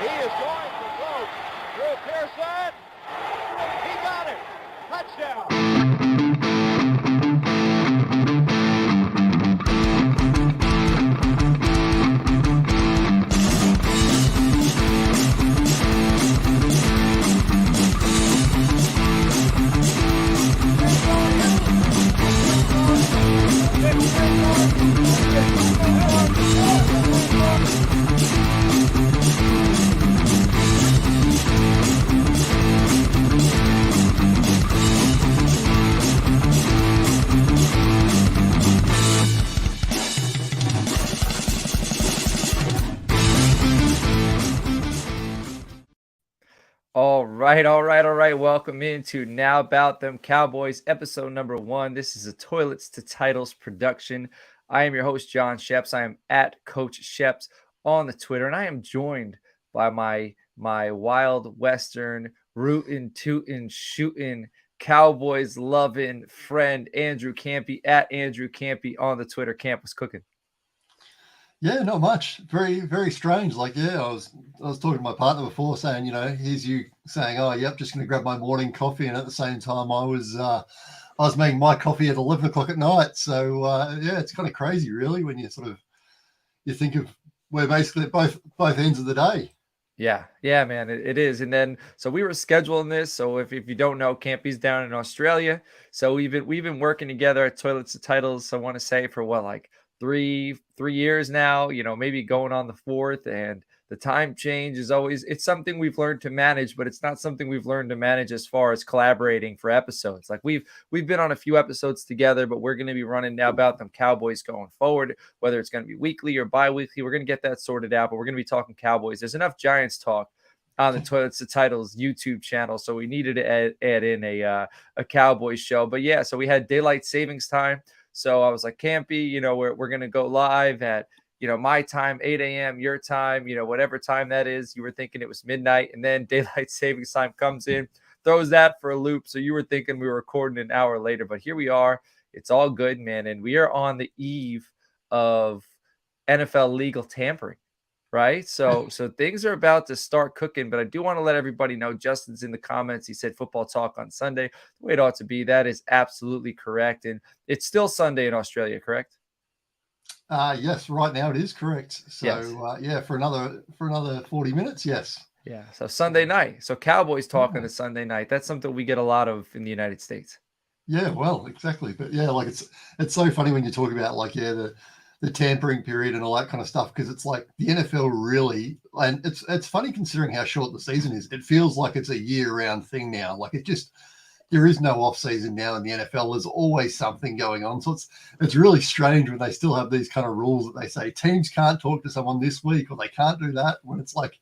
He is going for broke. Drew Pearson. He got it. Touchdown. All right. Welcome into Now About Them Cowboys, episode number 1. This is a Toilets to Titles production. I am your host, John Sheps. I am at Coach Sheps on the Twitter, and I am joined by my wild Western, rootin', tootin', shootin', Cowboys loving friend, Andrew Campey, at Andrew Campey on the Twitter. Camp was cooking. Yeah, not much. Very, very strange. I was talking to my partner before saying, here's you saying, oh, yep, just going to grab my morning coffee. And at the same time, I was making my coffee at 11 o'clock at night. So, it's kind of crazy, really, when you think of we're basically at both ends of the day. Yeah, man, it is. And then, so we were scheduling this. So if you don't know, Campy's down in Australia. So we've been working together at Toilets to Titles. I want to say for three years now, maybe going on the 4th, and the time change is always, it's something we've learned to manage, but it's not something we've learned to manage as far as collaborating for episodes. Like we've been on a few episodes together, but we're going to be running Now About Them Cowboys going forward, whether it's going to be weekly or bi-weekly. We're going to get that sorted out, but we're going to be talking Cowboys. There's enough Giants talk on the Toilets to Titles YouTube channel, so we needed to add in a Cowboys show. But yeah, so we had daylight savings time. So I was like, Campy, we're going to go live at, my time, 8 a.m., your time, whatever time that is. You were thinking it was midnight, and then daylight savings time comes in, throws that for a loop. So you were thinking we were recording an hour later, but here we are. It's all good, man. And we are on the eve of NFL legal tampering, right? So things are about to start cooking, but I do want to let everybody know Justin's in the comments. He said football talk on Sunday, the way it ought to be. That is absolutely correct. And it's still Sunday in Australia, correct? Yes, right now it is correct. So yes. For another 40 minutes, yes. Yeah. So Sunday night. So Cowboys talking to Sunday night. That's something we get a lot of in the United States. Yeah, well, exactly. But yeah, it's so funny when you talk about the tampering period and all that kind of stuff, because it's like the NFL really, and it's funny considering how short the season is. It feels like it's a year-round thing now. There is no off season now in the NFL. There's always something going on. So it's really strange when they still have these kind of rules that they say teams can't talk to someone this week or they can't do that, when it's like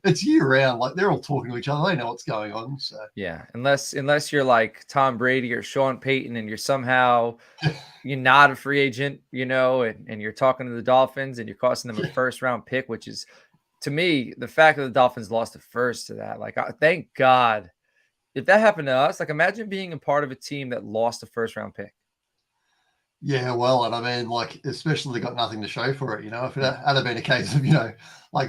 it's year round. Like they're all talking to each other. They know what's going on. So yeah, unless you're like Tom Brady or Sean Payton and you're somehow you're not a free agent, and you're talking to the Dolphins and you're costing them a first round pick, which is, to me, the fact that the Dolphins lost the first to that. Like, thank God. If that happened to us, like imagine being a part of a team that lost a first round pick. Yeah, well, and I mean, especially they got nothing to show for it. If it had been a case of,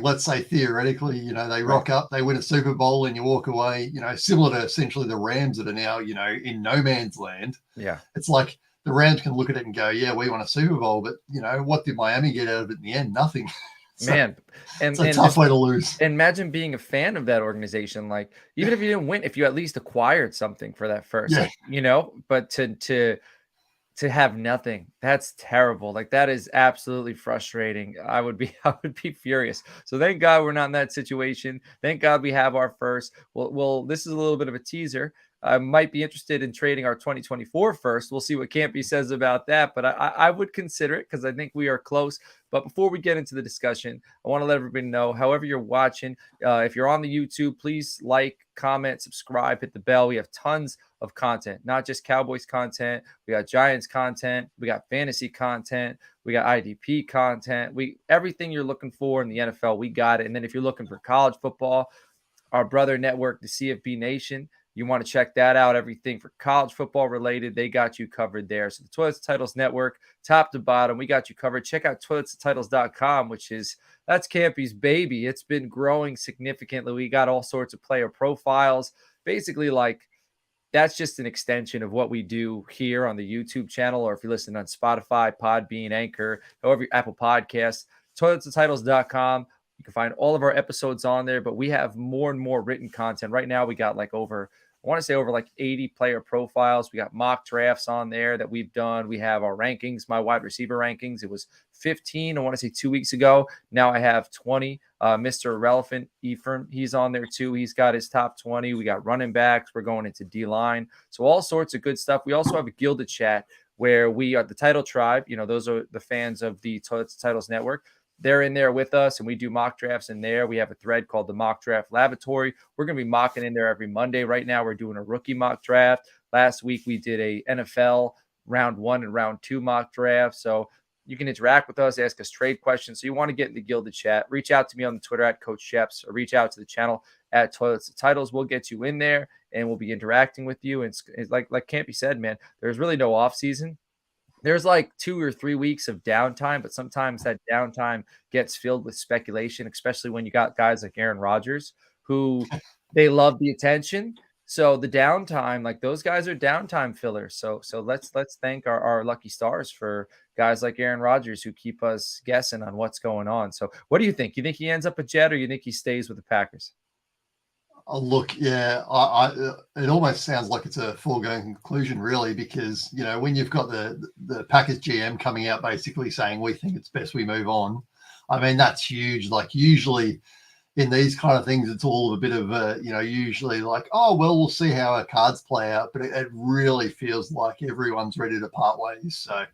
let's say theoretically, they rock up, they win a Super Bowl and you walk away, similar to essentially the Rams that are now, in no man's land. Yeah. It's like the Rams can look at it and go, yeah, we won a Super Bowl, but, what did Miami get out of it in the end? Nothing. Man, it's a tough way to lose. Imagine being a fan of that organization. Like, even if you didn't win, if you at least acquired something for that first, but to have nothing, that's terrible. Like, that is absolutely frustrating. I would be furious. So thank God we're not in that situation. Thank God we have our first. Well, this is a little bit of a teaser. I might be interested in trading our 2024 first. We'll see what Campy says about that, but I would consider it because I think we are close. But before we get into the discussion, I want to let everybody know, however you're watching, if you're on the YouTube, please like, comment, subscribe, hit the bell. We have tons of content, not just Cowboys content. We got Giants content. We got fantasy content. We got IDP content. Everything you're looking for in the NFL, we got it. And then if you're looking for college football, our brother network, the CFB Nation, You want to check that out. Everything for college football related, they got you covered there. So the Toilets and Titles Network, top to bottom, we got you covered. Check out toiletsandtitles.com, that's Campey's baby. It's been growing significantly. We got all sorts of player profiles. Basically, like, that's just an extension of what we do here on the YouTube channel, or if you listen on Spotify, Podbean, Anchor, however, Apple Podcasts, toiletsandtitles.com. You can find all of our episodes on there, but we have more and more written content. Right now, we got over 80 player profiles. We got mock drafts on there that we've done. We have our rankings, my wide receiver rankings. It was 15, I want to say 2 weeks ago. Now I have 20. Mr. Irrelevant, Ephraim, he's on there too. He's got his top 20. We got running backs. We're going into D-line. So all sorts of good stuff. We also have a Gilded Chat where we are the Title Tribe. Those are the fans of the Toilets and Titles Network. They're in there with us, and we do mock drafts in there. We have a thread called the Mock Draft Laboratory. We're going to be mocking in there every Monday. Right now, we're doing a rookie mock draft. Last week, we did a NFL round 1 and round 2 mock draft. So you can interact with us, ask us trade questions. So you want to get in the Gilded Chat, reach out to me on the Twitter at Coach Sheps, or reach out to the channel at Toilets and Titles. We'll get you in there, and we'll be interacting with you. And it's like Campey said, man, there's really no off season. There's like 2 or 3 weeks of downtime, but sometimes that downtime gets filled with speculation, especially when you got guys like Aaron Rodgers, who they love the attention. So the downtime, like, those guys are downtime fillers. So let's thank our lucky stars for guys like Aaron Rodgers who keep us guessing on what's going on. So what do you think? You think he ends up a Jet, or you think he stays with the Packers? Oh, look, yeah, it almost sounds like it's a foregone conclusion, really, because when you've got the Packers GM coming out basically saying we think it's best we move on. I mean, that's huge. Like, usually in these kind of things, it's all a bit of usually like, oh well, we'll see how our cards play out. But it really feels like everyone's ready to part ways. So,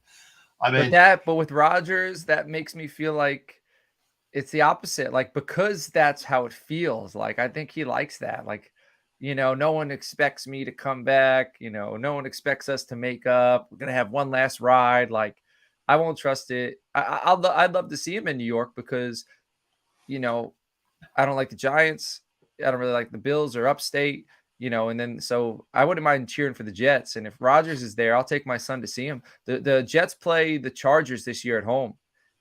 I mean, but with Rodgers, that makes me feel like it's the opposite, like, because that's how it feels. Like, I think he likes that. Like, no one expects me to come back. No one expects us to make up. We're going to have one last ride. Like, I won't trust it. I'd love to see him in New York because, I don't like the Giants. I don't really like the Bills or upstate, and then so I wouldn't mind cheering for the Jets. And if Rodgers is there, I'll take my son to see him. The Jets play the Chargers this year at home.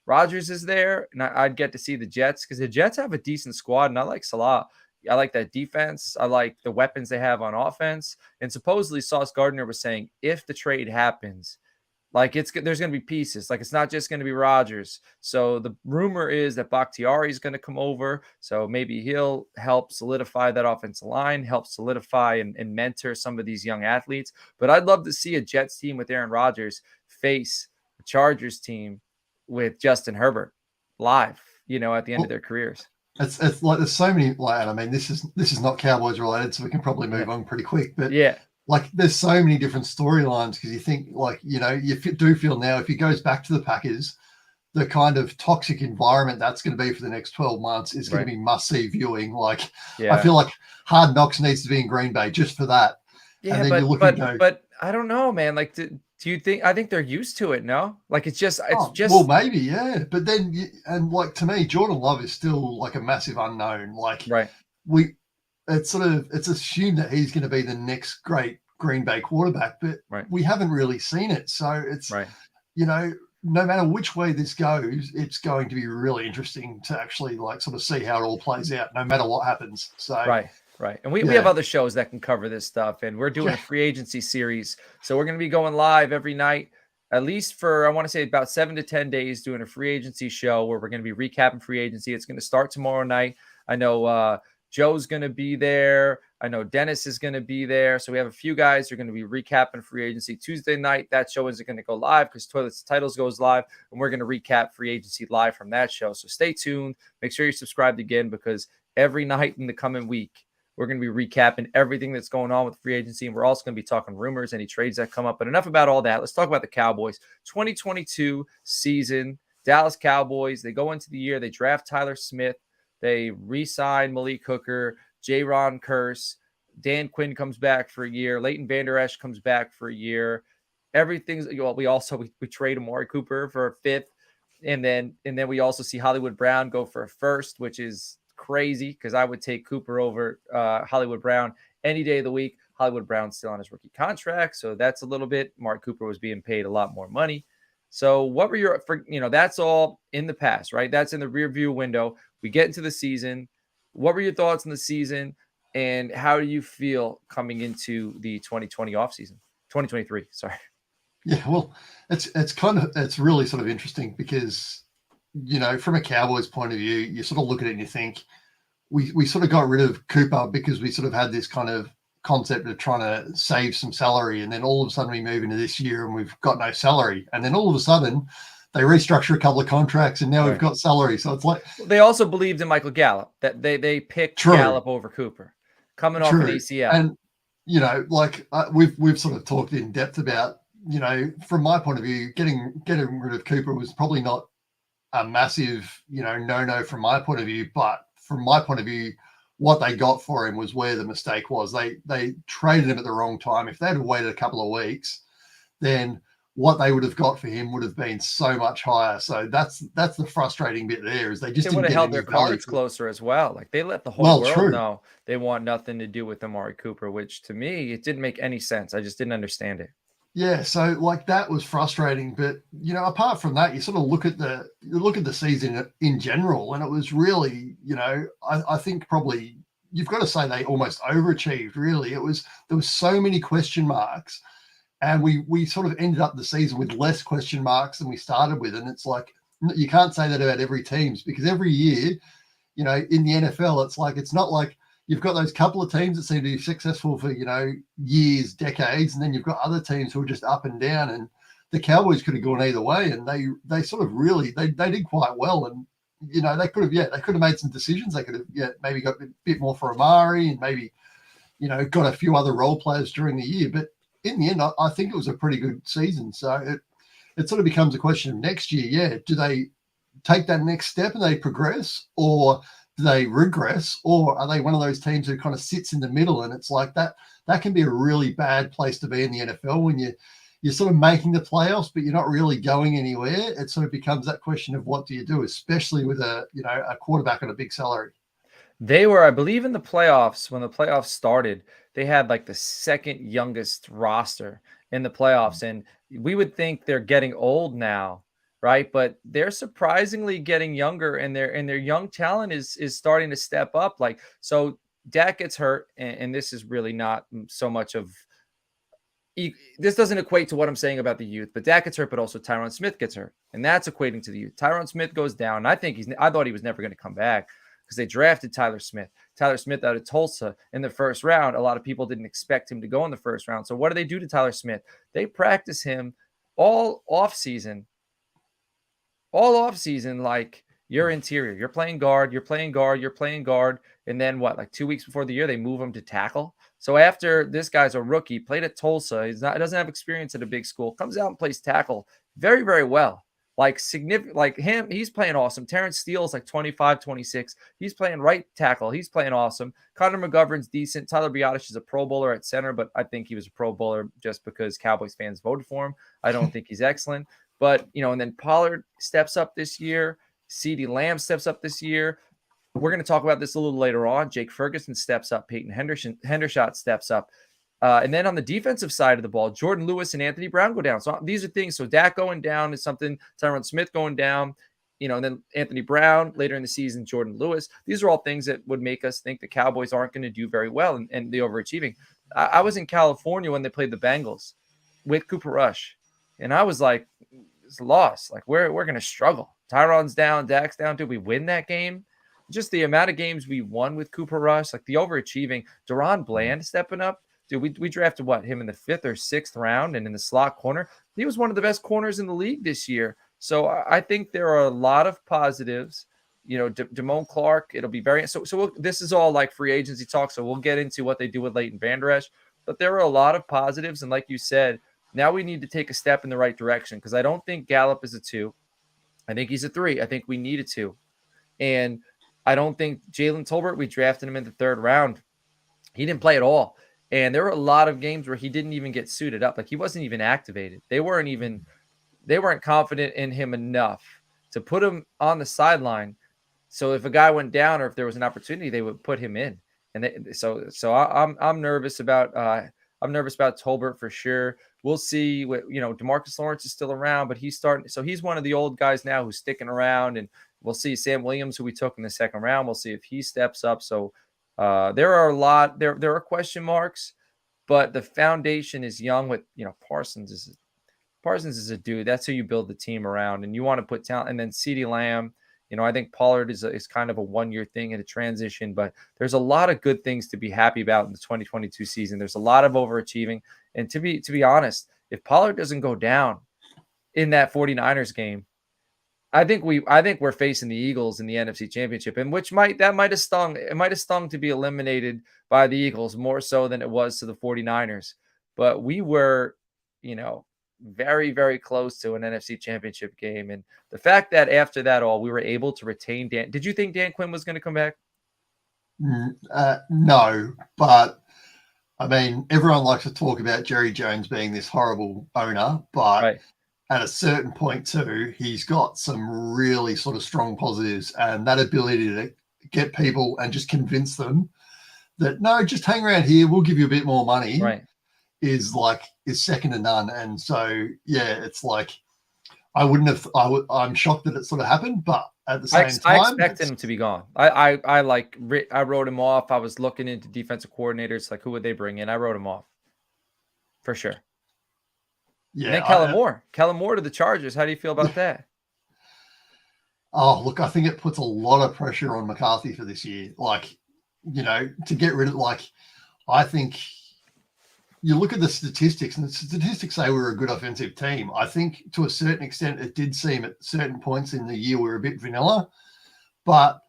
Rodgers is there, and I'd get to see the Jets because the Jets have a decent squad, and I like Salah. I like that defense. I like the weapons they have on offense. And supposedly Sauce Gardner was saying if the trade happens, like, there's going to be pieces. Like, it's not just going to be Rodgers. So the rumor is that Bakhtiari is going to come over. So maybe he'll help solidify that offensive line, help solidify and mentor some of these young athletes. But I'd love to see a Jets team with Aaron Rodgers face a Chargers team with Justin Herbert live, at the end of their careers. It's like there's so many, like, and I mean, this is not Cowboys related, so we can probably move on pretty quick. But yeah, like, there's so many different storylines because you think, like, you do feel now if he goes back to the Packers, the kind of toxic environment that's going to be for the next 12 months is going to be must-see viewing. Like, I feel like Hard Knocks needs to be in Green Bay just for that. Yeah, and then but I don't know, man. Like, do you think? I think they're used to it. No, like, it's just well, maybe, yeah. But then, like, to me, Jordan Love is still like a massive unknown. Like, it's assumed that he's going to be the next great Green Bay quarterback, but we haven't really seen it. So it's no matter which way this goes, it's going to be really interesting to actually, like, sort of see how it all plays out, no matter what happens. So Right. And we have other shows that can cover this stuff. And we're doing a free agency series. So we're going to be going live every night, at least for, I want to say, about 7 to 10 days, doing a free agency show where we're going to be recapping free agency. It's going to start tomorrow night. I know Joe's going to be there. I know Dennis is going to be there. So we have a few guys who are going to be recapping free agency Tuesday night. That show isn't going to go live because Toilets and Titles goes live. And we're going to recap free agency live from that show. So stay tuned. Make sure you're subscribed again, because every night in the coming week, we're going to be recapping everything that's going on with free agency. And we're also going to be talking rumors, any trades that come up. But enough about all that. Let's talk about the Cowboys. 2022 season, Dallas Cowboys. They go into the year. They draft Tyler Smith. They re-sign Malik Hooker, J-Ron Curse. Dan Quinn comes back for a year. Leighton Vander Esch comes back for a year. Everything's, we trade Amari Cooper for a fifth. And then we also see Hollywood Brown go for a first, which is crazy because I would take Cooper over Hollywood Brown any day of the week. Hollywood Brown's still on his rookie contract, so that's a little bit. Mark Cooper was being paid a lot more money. So what were your, that's all in the past, right? That's in the rear view window. We get into the season. What were your thoughts on the season, and how do you feel coming into the 2023, sorry. Yeah, well, it's really sort of interesting because, from a Cowboys point of view, you sort of look at it and you think we sort of got rid of Cooper because we sort of had this kind of concept of trying to save some salary, and then all of a sudden we move into this year and we've got no salary, and then all of a sudden they restructure a couple of contracts and now we've got salary. So it's like they also believed in Michael Gallup, that they picked Gallup over Cooper coming off an ACL. And we've sort of talked in depth about, from my point of view, getting rid of Cooper was probably not a massive, no from my point of view, but from my point of view, what they got for him was where the mistake was. They traded him at the wrong time. If they'd have waited a couple of weeks, then what they would have got for him would have been so much higher. So that's the frustrating bit there, is they just would have held their cards closer as well. Like, they let the whole world know they want nothing to do with Amari Cooper, which to me, it didn't make any sense. I just didn't understand it. Yeah, so that was frustrating. But apart from that, you sort of look at the season in general, and it was really, I think probably you've got to say they almost overachieved. Really, there was so many question marks, and we sort of ended up the season with less question marks than we started with. And it's like, you can't say that about every teams, because every year, in the NFL, it's not like you've got those couple of teams that seem to be successful for, years, decades, and then you've got other teams who are just up and down. And the Cowboys could have gone either way, and they sort of really they did quite well. And they could have made some decisions. They could have maybe got a bit more for Amari, and maybe got a few other role players during the year. But in the end, I think it was a pretty good season. So it sort of becomes a question of next year. Yeah, do they take that next step and they progress, or do they regress, or are they one of those teams who kind of sits in the middle? And it's like that can be a really bad place to be in the NFL, when you're sort of making the playoffs, but you're not really going anywhere. It sort of becomes that question of what do you do, especially with a quarterback on a big salary. They were, I believe, in the playoffs. When the playoffs started, they had like the second youngest roster in the playoffs. And we would think they're getting old now, right? But they're surprisingly getting younger, and their young talent is starting to step up. Like, so Dak gets hurt, and this is really not so much of, this doesn't equate to what I'm saying about the youth, but Dak gets hurt, but also Tyron Smith gets hurt, and that's equating to the youth. Tyron Smith goes down, and I thought he was never going to come back, because they drafted Tyler Smith out of Tulsa in the first round. A lot of people didn't expect him to go in the first round. So what do they do to Tyler Smith? They practice him all off season, like, you're interior, you're playing guard. And then what, like 2 weeks before the year, they move him to tackle. So after this guy's a rookie, played at Tulsa, doesn't have experience at a big school, comes out and plays tackle very, very well. Like, significant, like him, he's playing awesome. Terrence Steele's like 25, 26. He's playing right tackle. He's playing awesome. Connor McGovern's decent. Tyler Biotish is a Pro Bowler at center, but I think he was a Pro Bowler just because Cowboys fans voted for him. I don't think he's excellent. But, and then Pollard steps up this year. CeeDee Lamb steps up this year. We're going to talk about this a little later on. Jake Ferguson steps up. Peyton Hendershot steps up. And then on the defensive side of the ball, Jordan Lewis and Anthony Brown go down. So these are things. So Dak going down is something. Tyron Smith going down, and then Anthony Brown later in the season, Jordan Lewis. These are all things that would make us think the Cowboys aren't going to do very well, and the overachieving. I was in California when they played the Bengals with Cooper Rush, and I was like, it's a loss. Like, we're going to struggle. Tyron's down, Dak's down. Did we win that game? Just the amount of games we won with Cooper Rush, like the overachieving. Deron Bland stepping up. Dude, we drafted him in the 5th or 6th round, and in the slot corner, he was one of the best corners in the league this year. So I think there are a lot of positives. Damone Clark, it'll be very this is all like free agency talk, so we'll get into what they do with Leighton Vander Esch. But there are a lot of positives, and like you said, now we need to take a step in the right direction, because I don't think Gallup is a 2. I think he's a 3. I think we need a 2. And I don't think Jalen Tolbert, we drafted him in the 3rd round. He didn't play at all. And there were a lot of games where he didn't even get suited up. Like, he wasn't even activated. They weren't confident in him enough to put him on the sideline. So if a guy went down, or if there was an opportunity, they would put him in. I'm nervous about Tolbert for sure. We'll see what, DeMarcus Lawrence is still around, but he's one of the old guys now who's sticking around, and we'll see Sam Williams, who we took in the second round. We'll see if he steps up. So there are question marks, but the foundation is young with, Parsons is a dude. That's who you build the team around, and you want to put talent. And then CeeDee Lamb, I think Pollard is kind of a one-year thing in a transition, but there's a lot of good things to be happy about in the 2022 season. There's a lot of overachieving. And to be honest, if Pollard doesn't go down in that 49ers game, I think we're facing the Eagles in the NFC Championship, and that might have stung. It might have stung to be eliminated by the Eagles more so than it was to the 49ers. But we were, very, very close to an NFC Championship game. And the fact that after that all, we were able to retain Dan. Did you think Dan Quinn was going to come back? No, but I mean, everyone likes to talk about Jerry Jones being this horrible owner, but Right. At a certain point too, he's got some really sort of strong positives, and that ability to get people and just convince them that, no, just hang around here, we'll give you a bit more money. Right. Is second to none. And so, yeah, it's like, I'm shocked that it sort of happened, but at the same time, I expected him to be gone. I wrote him off. I was looking into defensive coordinators, like who would they bring in? I wrote him off for sure. Yeah. And then Kellen Moore to the Chargers. How do you feel about that? Oh, look, I think it puts a lot of pressure on McCarthy for this year. To get rid of, I think you look at the statistics, and the statistics say we're a good offensive team. I think to a certain extent, it did seem at certain points in the year we were a bit vanilla, but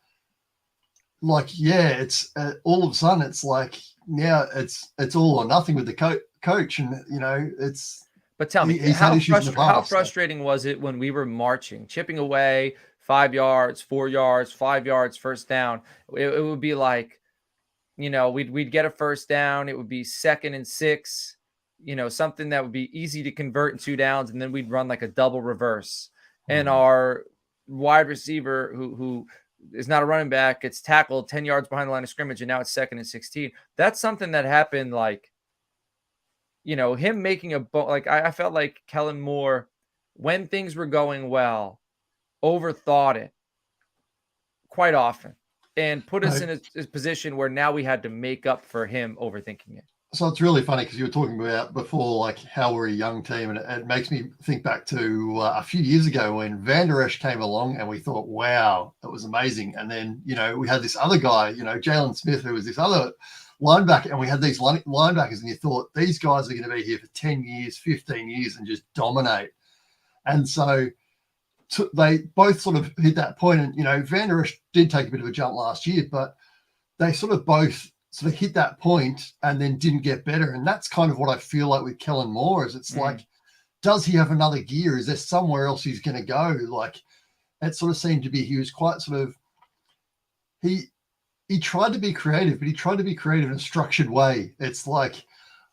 it's all of a sudden it's like now it's all or nothing with the coach, and it's. But tell me, how frustrating was it when we were marching, chipping away 5 yards, 4 yards, 5 yards, first down? It would be like, we'd get a first down. It would be 2nd and 6, something that would be easy to convert in 2 downs. And then we'd run like a double reverse. And our wide receiver, who is not a running back, gets tackled 10 yards behind the line of scrimmage. And now it's 2nd and 16. That's something that happened him making I felt like Kellen Moore, when things were going well, overthought it quite often and put us in a position where now we had to make up for him overthinking it. So it's really funny because you were talking about before, how we're a young team, and it makes me think back to a few years ago when Van Der Esch came along and we thought, wow, that was amazing. And then, we had this other guy, Jalen Smith, who was this other linebacker, and we had these linebackers, and you thought these guys are going to be here for 10 years, 15 years and just dominate. And so they both sort of hit that point. And, Van Der Esch did take a bit of a jump last year, but they sort of both sort of hit that point and then didn't get better. And that's kind of what I feel like with Kellen Moore is it's like, does he have another gear? Is there somewhere else he's going to go? It sort of seemed to be, he was quite sort of, he tried to be creative, but he tried to be creative in a structured way. It's like,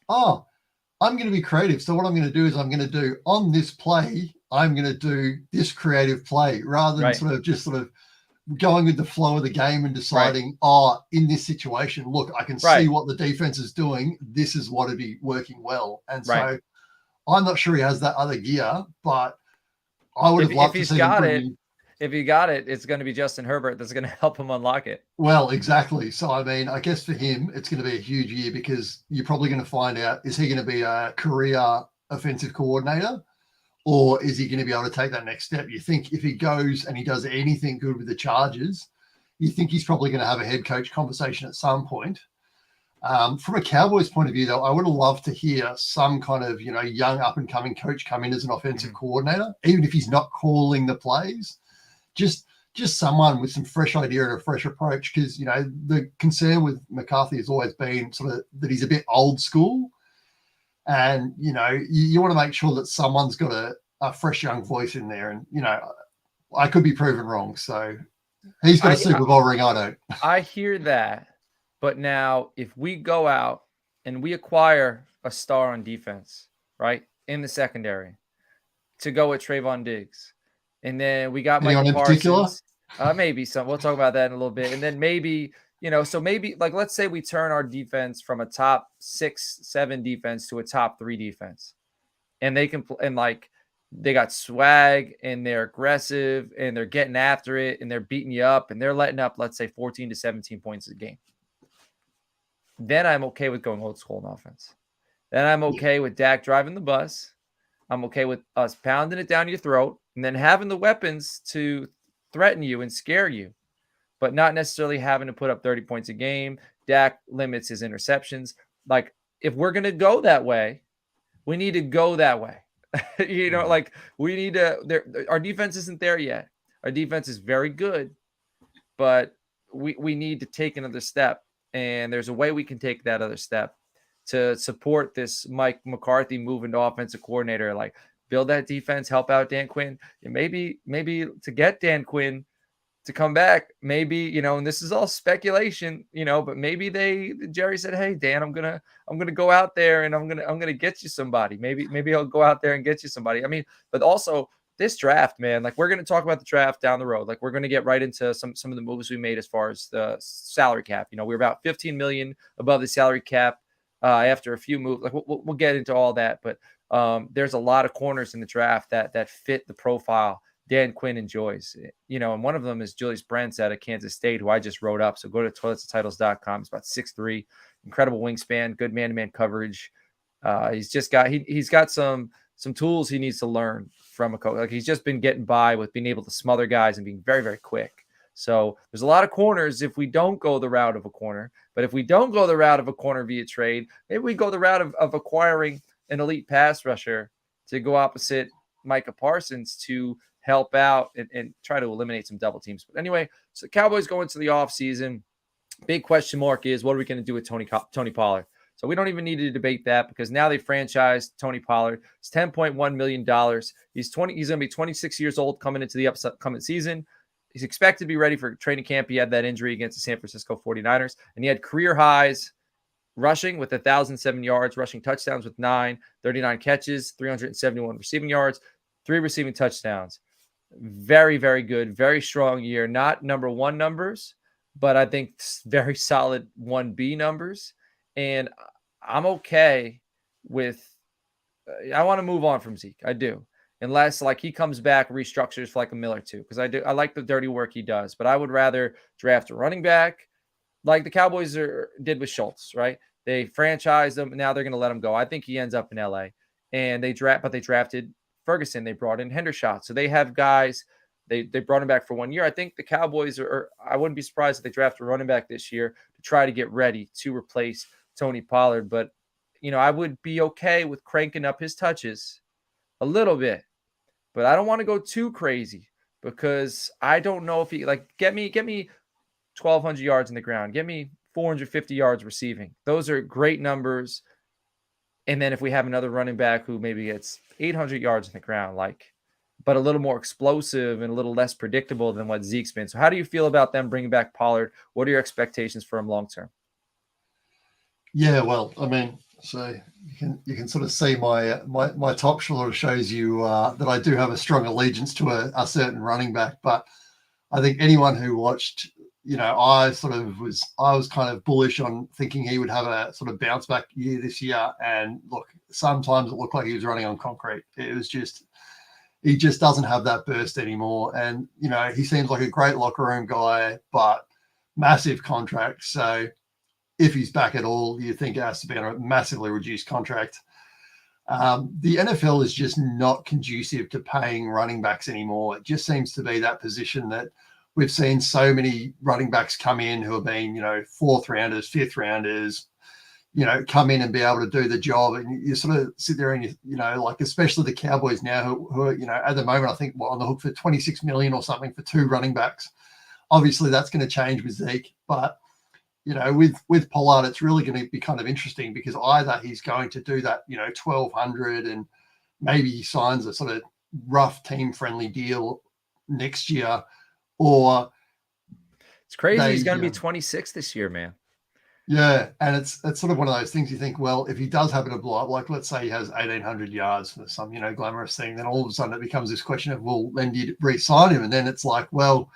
I'm going to be creative. So what I'm going to do is I'm going to do on this play, I'm going to do this creative play rather than sort of going with the flow of the game and deciding, in this situation, look, I can see what the defense is doing. This is what would be working well. And so I'm not sure he has that other gear, but I would have loved to see him. If he got it, it's going to be Justin Herbert that's going to help him unlock it. Well, exactly. So, I mean, I guess for him, it's going to be a huge year because you're probably going to find out, is he going to be a career offensive coordinator or is he going to be able to take that next step? You think if he goes and he does anything good with the Chargers, you think he's probably going to have a head coach conversation at some point. From a Cowboys point of view, though, I would have loved to hear some kind of, young up-and-coming coach come in as an offensive coordinator, even if he's not calling the plays. Just someone with some fresh idea and a fresh approach, because the concern with McCarthy has always been sort of that he's a bit old school, and you want to make sure that someone's got a fresh young voice in there, and I could be proven wrong. So he's got a Super Bowl ring, I don't. I hear that, but now if we go out and we acquire a star on defense, right, in the secondary, to go with Trayvon Diggs. And then we got Michael Parsons. Maybe some. We'll talk about that in a little bit. And then maybe So maybe like let's say we turn our defense from a top 6-7 defense to a top 3 defense, and they can and like they got swag and they're aggressive and they're getting after it and they're beating you up and they're letting up, let's say 14 to 17 points a game. Then I'm okay with going old school in offense. Then I'm okay with Dak driving the bus. I'm okay with us pounding it down your throat and then having the weapons to threaten you and scare you, but not necessarily having to put up 30 points a game. Dak limits his interceptions. Like, if we're going to go that way, we need to go that way. Like we need to, our defense isn't there yet. Our defense is very good, but we need to take another step. And there's a way we can take that other step to support this Mike McCarthy move into offensive coordinator, like build that defense, help out Dan Quinn. And maybe to get Dan Quinn to come back, maybe, and this is all speculation, but maybe Jerry said, hey, Dan, I'm going to go out there and I'm going to get you somebody. Maybe I'll go out there and get you somebody. I mean, but also this draft, man, like we're going to talk about the draft down the road. Like we're going to get right into some of the moves we made as far as the salary cap. We're about 15 million above the salary cap after a few moves. Like we'll get into all that, but there's a lot of corners in the draft that fit the profile Dan Quinn enjoys, and one of them is Julius Brents out of Kansas State, who I just wrote up. So go to toiletsandtitles.com. He's about 6'3", incredible wingspan, good man-to-man coverage. He's got some tools he needs to learn from a coach. Like he's just been getting by with being able to smother guys and being very, very quick. So there's a lot of corners if we don't go the route of a corner. But if we don't go the route of a corner via trade, maybe we go the route of acquiring an elite pass rusher to go opposite Micah Parsons to help out and try to eliminate some double teams. But anyway, so the Cowboys go into the offseason. Big question mark is, what are we going to do with Tony Pollard? So we don't even need to debate that because now they franchised Tony Pollard. It's $10.1 million. He's going to be 26 years old coming into the upcoming season. He's expected to be ready for training camp. He had that injury against the San Francisco 49ers, and he had career highs rushing with 1,007 yards, rushing touchdowns with 9, 39 catches, 371 receiving yards, 3 receiving touchdowns. Very, very good, very strong year. Not number 1 numbers, but I think very solid 1B numbers. And I'm okay with I want to move on from Zeke. I do. Unless like he comes back, restructures for like a mill or two. Because I like the dirty work he does. But I would rather draft a running back like the Cowboys did with Schultz, right? They franchised him. Now they're going to let him go. I think he ends up in LA. And they drafted Ferguson. They brought in Hendershot. So they have guys. They brought him back for 1 year. I think the Cowboys I wouldn't be surprised if they draft a running back this year to try to get ready to replace Tony Pollard. But, I would be okay with cranking up his touches a little bit. But I don't want to go too crazy because I don't know if he get me 1,200 yards in the ground. Get me 450 yards receiving. Those are great numbers. And then if we have another running back who maybe gets 800 yards in the ground, but a little more explosive and a little less predictable than what Zeke's been. So how do you feel about them bringing back Pollard? What are your expectations for him long term? Yeah, well, I mean, so you can sort of see my top sort of shows you that I do have a strong allegiance to a certain running back. But I think anyone who watched, I was kind of bullish on thinking he would have a sort of bounce back year this year. And look, sometimes it looked like he was running on concrete. It was just, he just doesn't have that burst anymore. And, he seems like a great locker room guy, but massive contract. So if he's back at all, you think it has to be on a massively reduced contract. The NFL is just not conducive to paying running backs anymore. It just seems to be that position that we've seen so many running backs come in who have been, 4th rounders, 5th rounders, come in and be able to do the job. And you sort of sit there and, especially the Cowboys now who are, at the moment, I think on the hook for 26 million or something for 2 running backs. Obviously that's going to change with Zeke, but with Pollard, it's really going to be kind of interesting because either he's going to do that, 1,200 and maybe he signs a sort of rough team-friendly deal next year, or it's crazy. He's going to be 26 this year, man. Yeah, and it's sort of one of those things you think, well, if he does happen to blow up, like let's say he has 1,800 yards for some, glamorous thing, then all of a sudden it becomes this question of, well, then do you re-sign him? And then it's like, well,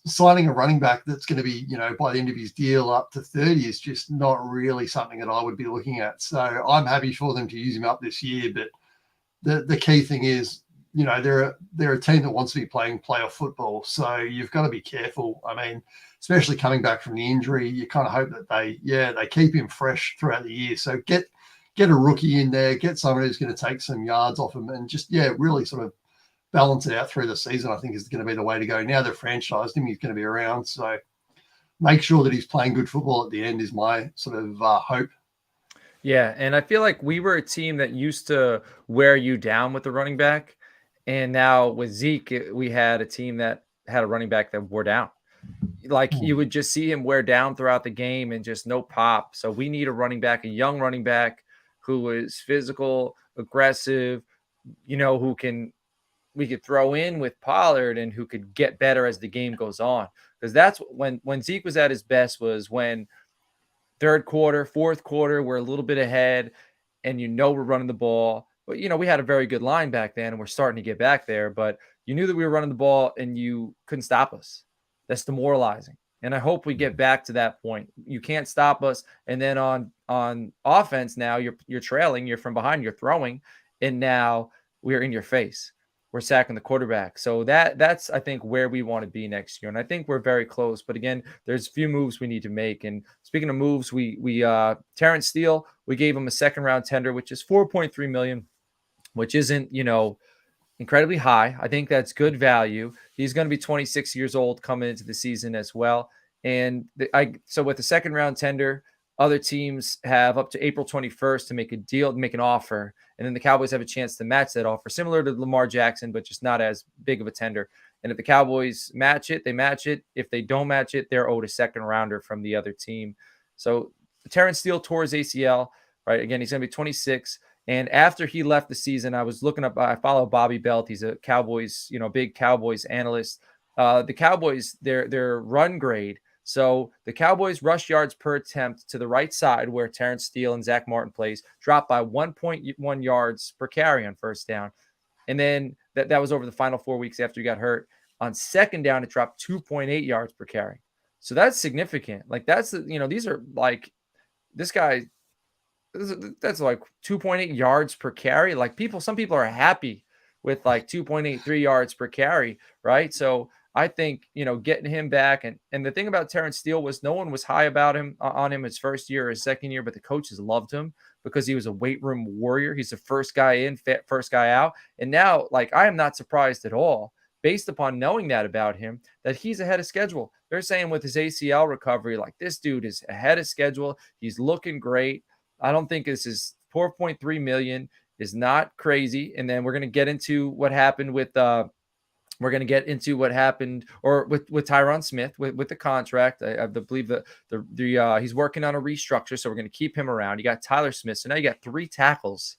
signing a running back that's going to be, by the end of his deal up to 30 is just not really something that I would be looking at. So I'm happy for them to use him up this year. But the key thing is, they're a team that wants to be playing playoff football. So you've got to be careful. I mean, especially coming back from the injury, you kind of hope that they keep him fresh throughout the year. So get a rookie in there, get someone who's going to take some yards off him, and just, really sort of balance it out through the season, I think, is going to be the way to go. Now they've franchised him, he's going to be around. So make sure that he's playing good football at the end is my sort of hope. Yeah, and I feel like we were a team that used to wear you down with the running back. And now with Zeke, we had a team that had a running back that wore down. Like you would just see him wear down throughout the game and just no pop. So we need a running back, a young running back who is physical, aggressive, who we could throw in with Pollard and who could get better as the game goes on. Because that's when Zeke was at his best, was when third quarter, fourth quarter, we're a little bit ahead and we're running the ball. But, we had a very good line back then and we're starting to get back there. But you knew that we were running the ball and you couldn't stop us. That's demoralizing. And I hope we get back to that point. You can't stop us. And then on offense now, you're trailing, you're from behind, you're throwing, and now we're in your face. We're sacking the quarterback. So that's, I think, where we want to be next year. And I think we're very close. But again, there's a few moves we need to make. And speaking of moves, we Terrence Steele, we gave him a second round tender, which is $4.3 million, which isn't, incredibly high. I think that's good value. He's going to be 26 years old coming into the season as well. And so with the second round tender, other teams have up to April 21st to make a deal, make an offer. And then the Cowboys have a chance to match that offer, similar to Lamar Jackson, but just not as big of a tender. And if the Cowboys match it, they match it. If they don't match it, they're owed a second rounder from the other team. So Terrence Steele tore his ACL, right? Again, he's going to be 26. And after he left the season, I was looking up, I follow Bobby Belt. He's a Cowboys, big Cowboys analyst. The Cowboys, their run grade. So the Cowboys rush yards per attempt to the right side where Terrence Steele and Zach Martin plays dropped by 1.1 yards per carry on first down. And then that was over the final 4 weeks after he got hurt. On second down, it dropped 2.8 yards per carry. So that's significant. Like that's, these are like this guy, that's like 2.8 yards per carry. Like some people are happy with like 2.83 yards per carry, right? So I think, getting him back. And the thing about Terrence Steele was no one was high about him on him his first year or his second year, but the coaches loved him because he was a weight room warrior. He's the first guy in, first guy out. And now, like, I am not surprised at all, based upon knowing that about him, that he's ahead of schedule. They're saying with his ACL recovery, like, this dude is ahead of schedule. He's looking great. I don't think this is $4.3 million is not crazy. And then we're going to get into what happened with with Tyron Smith with the contract. I believe that he's working on a restructure, so we're going to keep him around. You got Tyler Smith, so now you got 3 tackles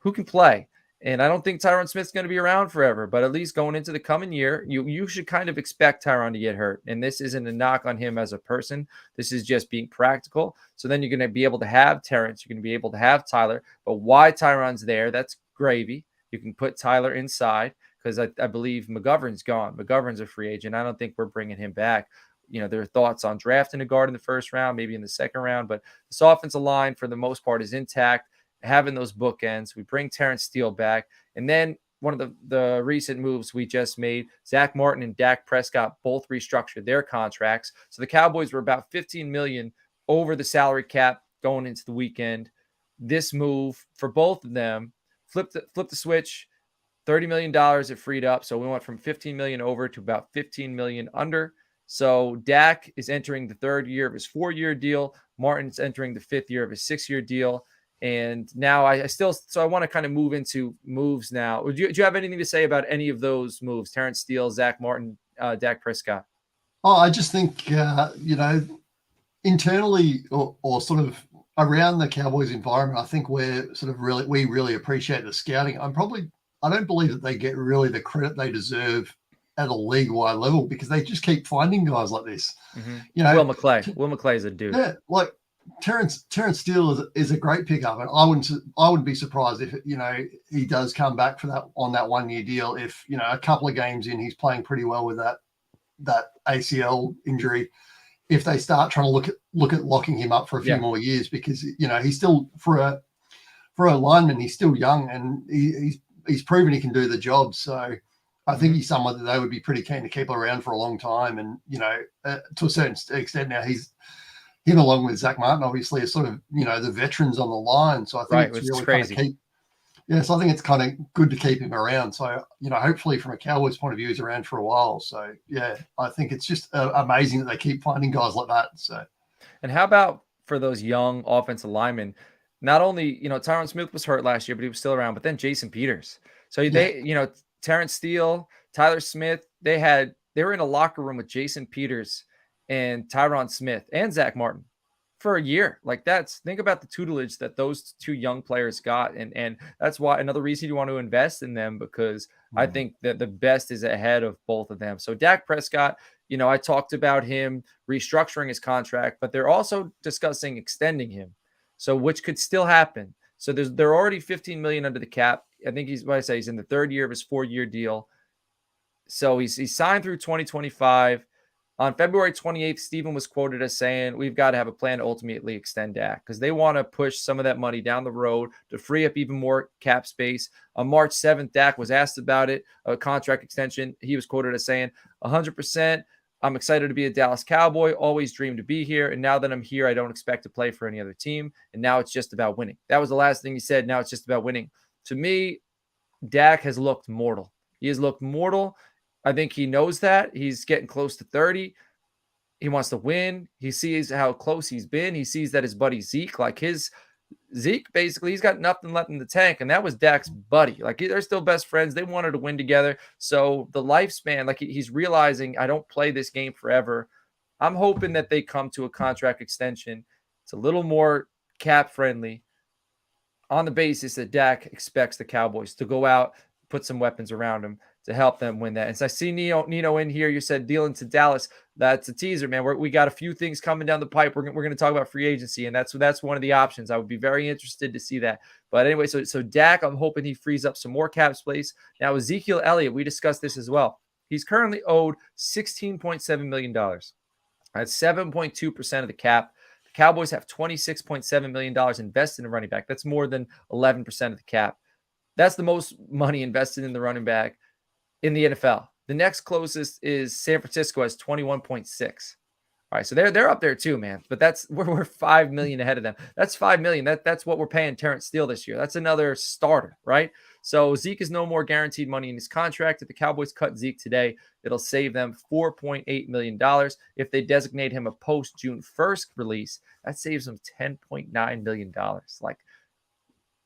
who can play. And I don't think Tyron Smith's going to be around forever, but at least going into the coming year, you should kind of expect Tyron to get hurt. And this isn't a knock on him as a person. This is just being practical. So then you're going to be able to have Terrence. You're going to be able to have Tyler. But why Tyron's there, that's gravy. You can put Tyler inside because I believe McGovern's gone. McGovern's a free agent. I don't think we're bringing him back. There are thoughts on drafting a guard in the first round, maybe in the second round. But this offensive line, for the most part, is intact. Having those bookends, we bring Terrence Steele back. And then one of the recent moves we just made, Zach Martin and Dak Prescott both restructured their contracts. So the Cowboys were about $15 million over the salary cap going into the weekend. This move for both of them flipped the switch. $30 million it freed up. So we went from $15 million over to about $15 million under. So Dak is entering the third year of his 4-year deal. Martin's entering the 5th year of his 6-year deal. And now I want to kind of move into moves now. Do you have anything to say about any of those moves? Terrence Steele, Zach Martin, Dak Prescott. Oh, I just think, internally or sort of around the Cowboys environment, I think we really appreciate the scouting. I don't believe that they get really the credit they deserve at a league-wide level because they just keep finding guys like this. Mm-hmm. Will McClay is a dude. Yeah, like Terrence Steele is a great pickup, and I wouldn't be surprised if he does come back for that on that 1-year deal. If a couple of games in, he's playing pretty well with that that ACL injury if they start trying to look at locking him up for a few more years, because he's still for a lineman, he's still young and he's proven he can do the job. So I think he's someone that they would be pretty keen to keep around for a long time. And to a certain extent now, him along with Zach Martin obviously are sort of the veterans on the line. So I think it's really crazy. So I think it's kind of good to keep him around. So, hopefully from a Cowboys point of view, he's around for a while. So, yeah, I think it's just amazing that they keep finding guys like that. So, and how about for those young offensive linemen? Not only, Tyron Smith was hurt last year, but he was still around. But then Jason Peters. So they, Terrence Steele, Tyler Smith, they were in a locker room with Jason Peters and Tyron Smith and Zach Martin for a year. Like think about the tutelage that those two young players got. And that's why another reason you want to invest in them, because I think that the best is ahead of both of them. So Dak Prescott, I talked about him restructuring his contract, but they're also discussing extending him. So which could still happen. So they're already $15 million under the cap. I think he's in the third year of his 4-year deal. So he's signed through 2025. On February 28th, Stephen was quoted as saying, we've got to have a plan to ultimately extend Dak because they want to push some of that money down the road to free up even more cap space. On March 7th, Dak was asked about it, a contract extension. He was quoted as saying, 100%, I'm excited to be a Dallas Cowboy, always dreamed to be here. And now that I'm here, I don't expect to play for any other team. And now it's just about winning. That was the last thing he said. Now it's just about winning. To me, Dak has looked mortal. He has looked mortal. I think he knows that. He's getting close to 30. He wants to win. He sees how close he's been. He sees that his buddy Zeke, Zeke, basically, he's got nothing left in the tank, and that was Dak's buddy. They're still best friends. They wanted to win together. So the lifespan, he's realizing, I don't play this game forever. I'm hoping that they come to a contract extension. It's a little more cap-friendly on the basis that Dak expects the Cowboys to go out, put some weapons around him to help them win that. And so I see Nino in here. You said dealing to Dallas. That's a teaser, man. We got a few things coming down the pipe. We're going to talk about free agency, and that's one of the options. I would be very interested to see that. But anyway, so Dak, I'm hoping he frees up some more cap space. Now, Ezekiel Elliott, we discussed this as well. He's currently owed $16.7 million. That's 7.2% of the cap. The Cowboys have $26.7 million invested in a running back. That's more than 11% of the cap. That's the most money invested in the running back in the NFL. The next closest is San Francisco has 21.6. All right, so they're up there too, man. But we're $5 million ahead of them. That's $5 million. That's what we're paying Terrence Steele this year. That's another starter, right? So Zeke is no more guaranteed money in his contract. If the Cowboys cut Zeke today, it'll save them $4.8 million. If they designate him a post June 1st release, that saves them $10.9 million.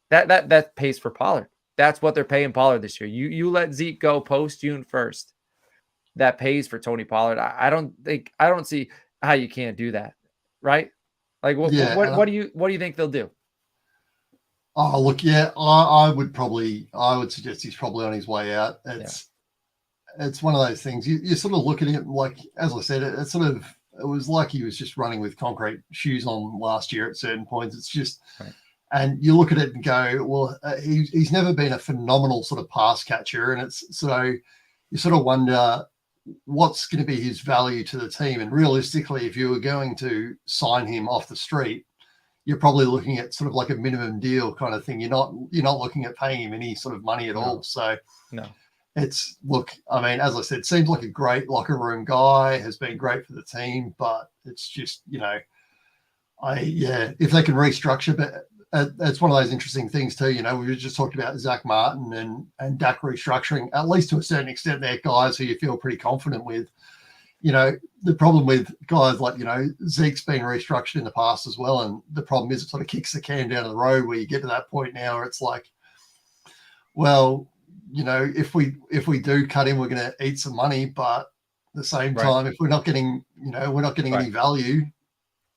That pays for Pollard. That's what they're paying Pollard this year. You let Zeke go post June 1st. That pays for Tony Pollard. I don't see how you can't do that, right? What do you think they'll do? Oh, look, yeah, I would suggest he's probably on his way out. It's one of those things. You sort of look at it as I said, it was like he was just running with concrete shoes on last year at certain points. It's just. Right. And you look at it and go, well, he's never been a phenomenal sort of pass catcher. And so you sort of wonder what's going to be his value to the team. And realistically, if you were going to sign him off the street, you're probably looking at sort of like a minimum deal kind of thing. You're not looking at paying him any sort of money at all. So no, as I said, seems like a great locker room guy, has been great for the team, but it's just, if they can restructure, but it's one of those interesting things too. We just talked about Zach Martin and Dak restructuring, at least to a certain extent. They're guys who you feel pretty confident with. The problem with guys like, Zeke's been restructured in the past as well. And the problem is it sort of kicks the can down the road where you get to that point now where it's like, well, if we do cut him, we're going to eat some money, but at the same time, if we're not getting, any value.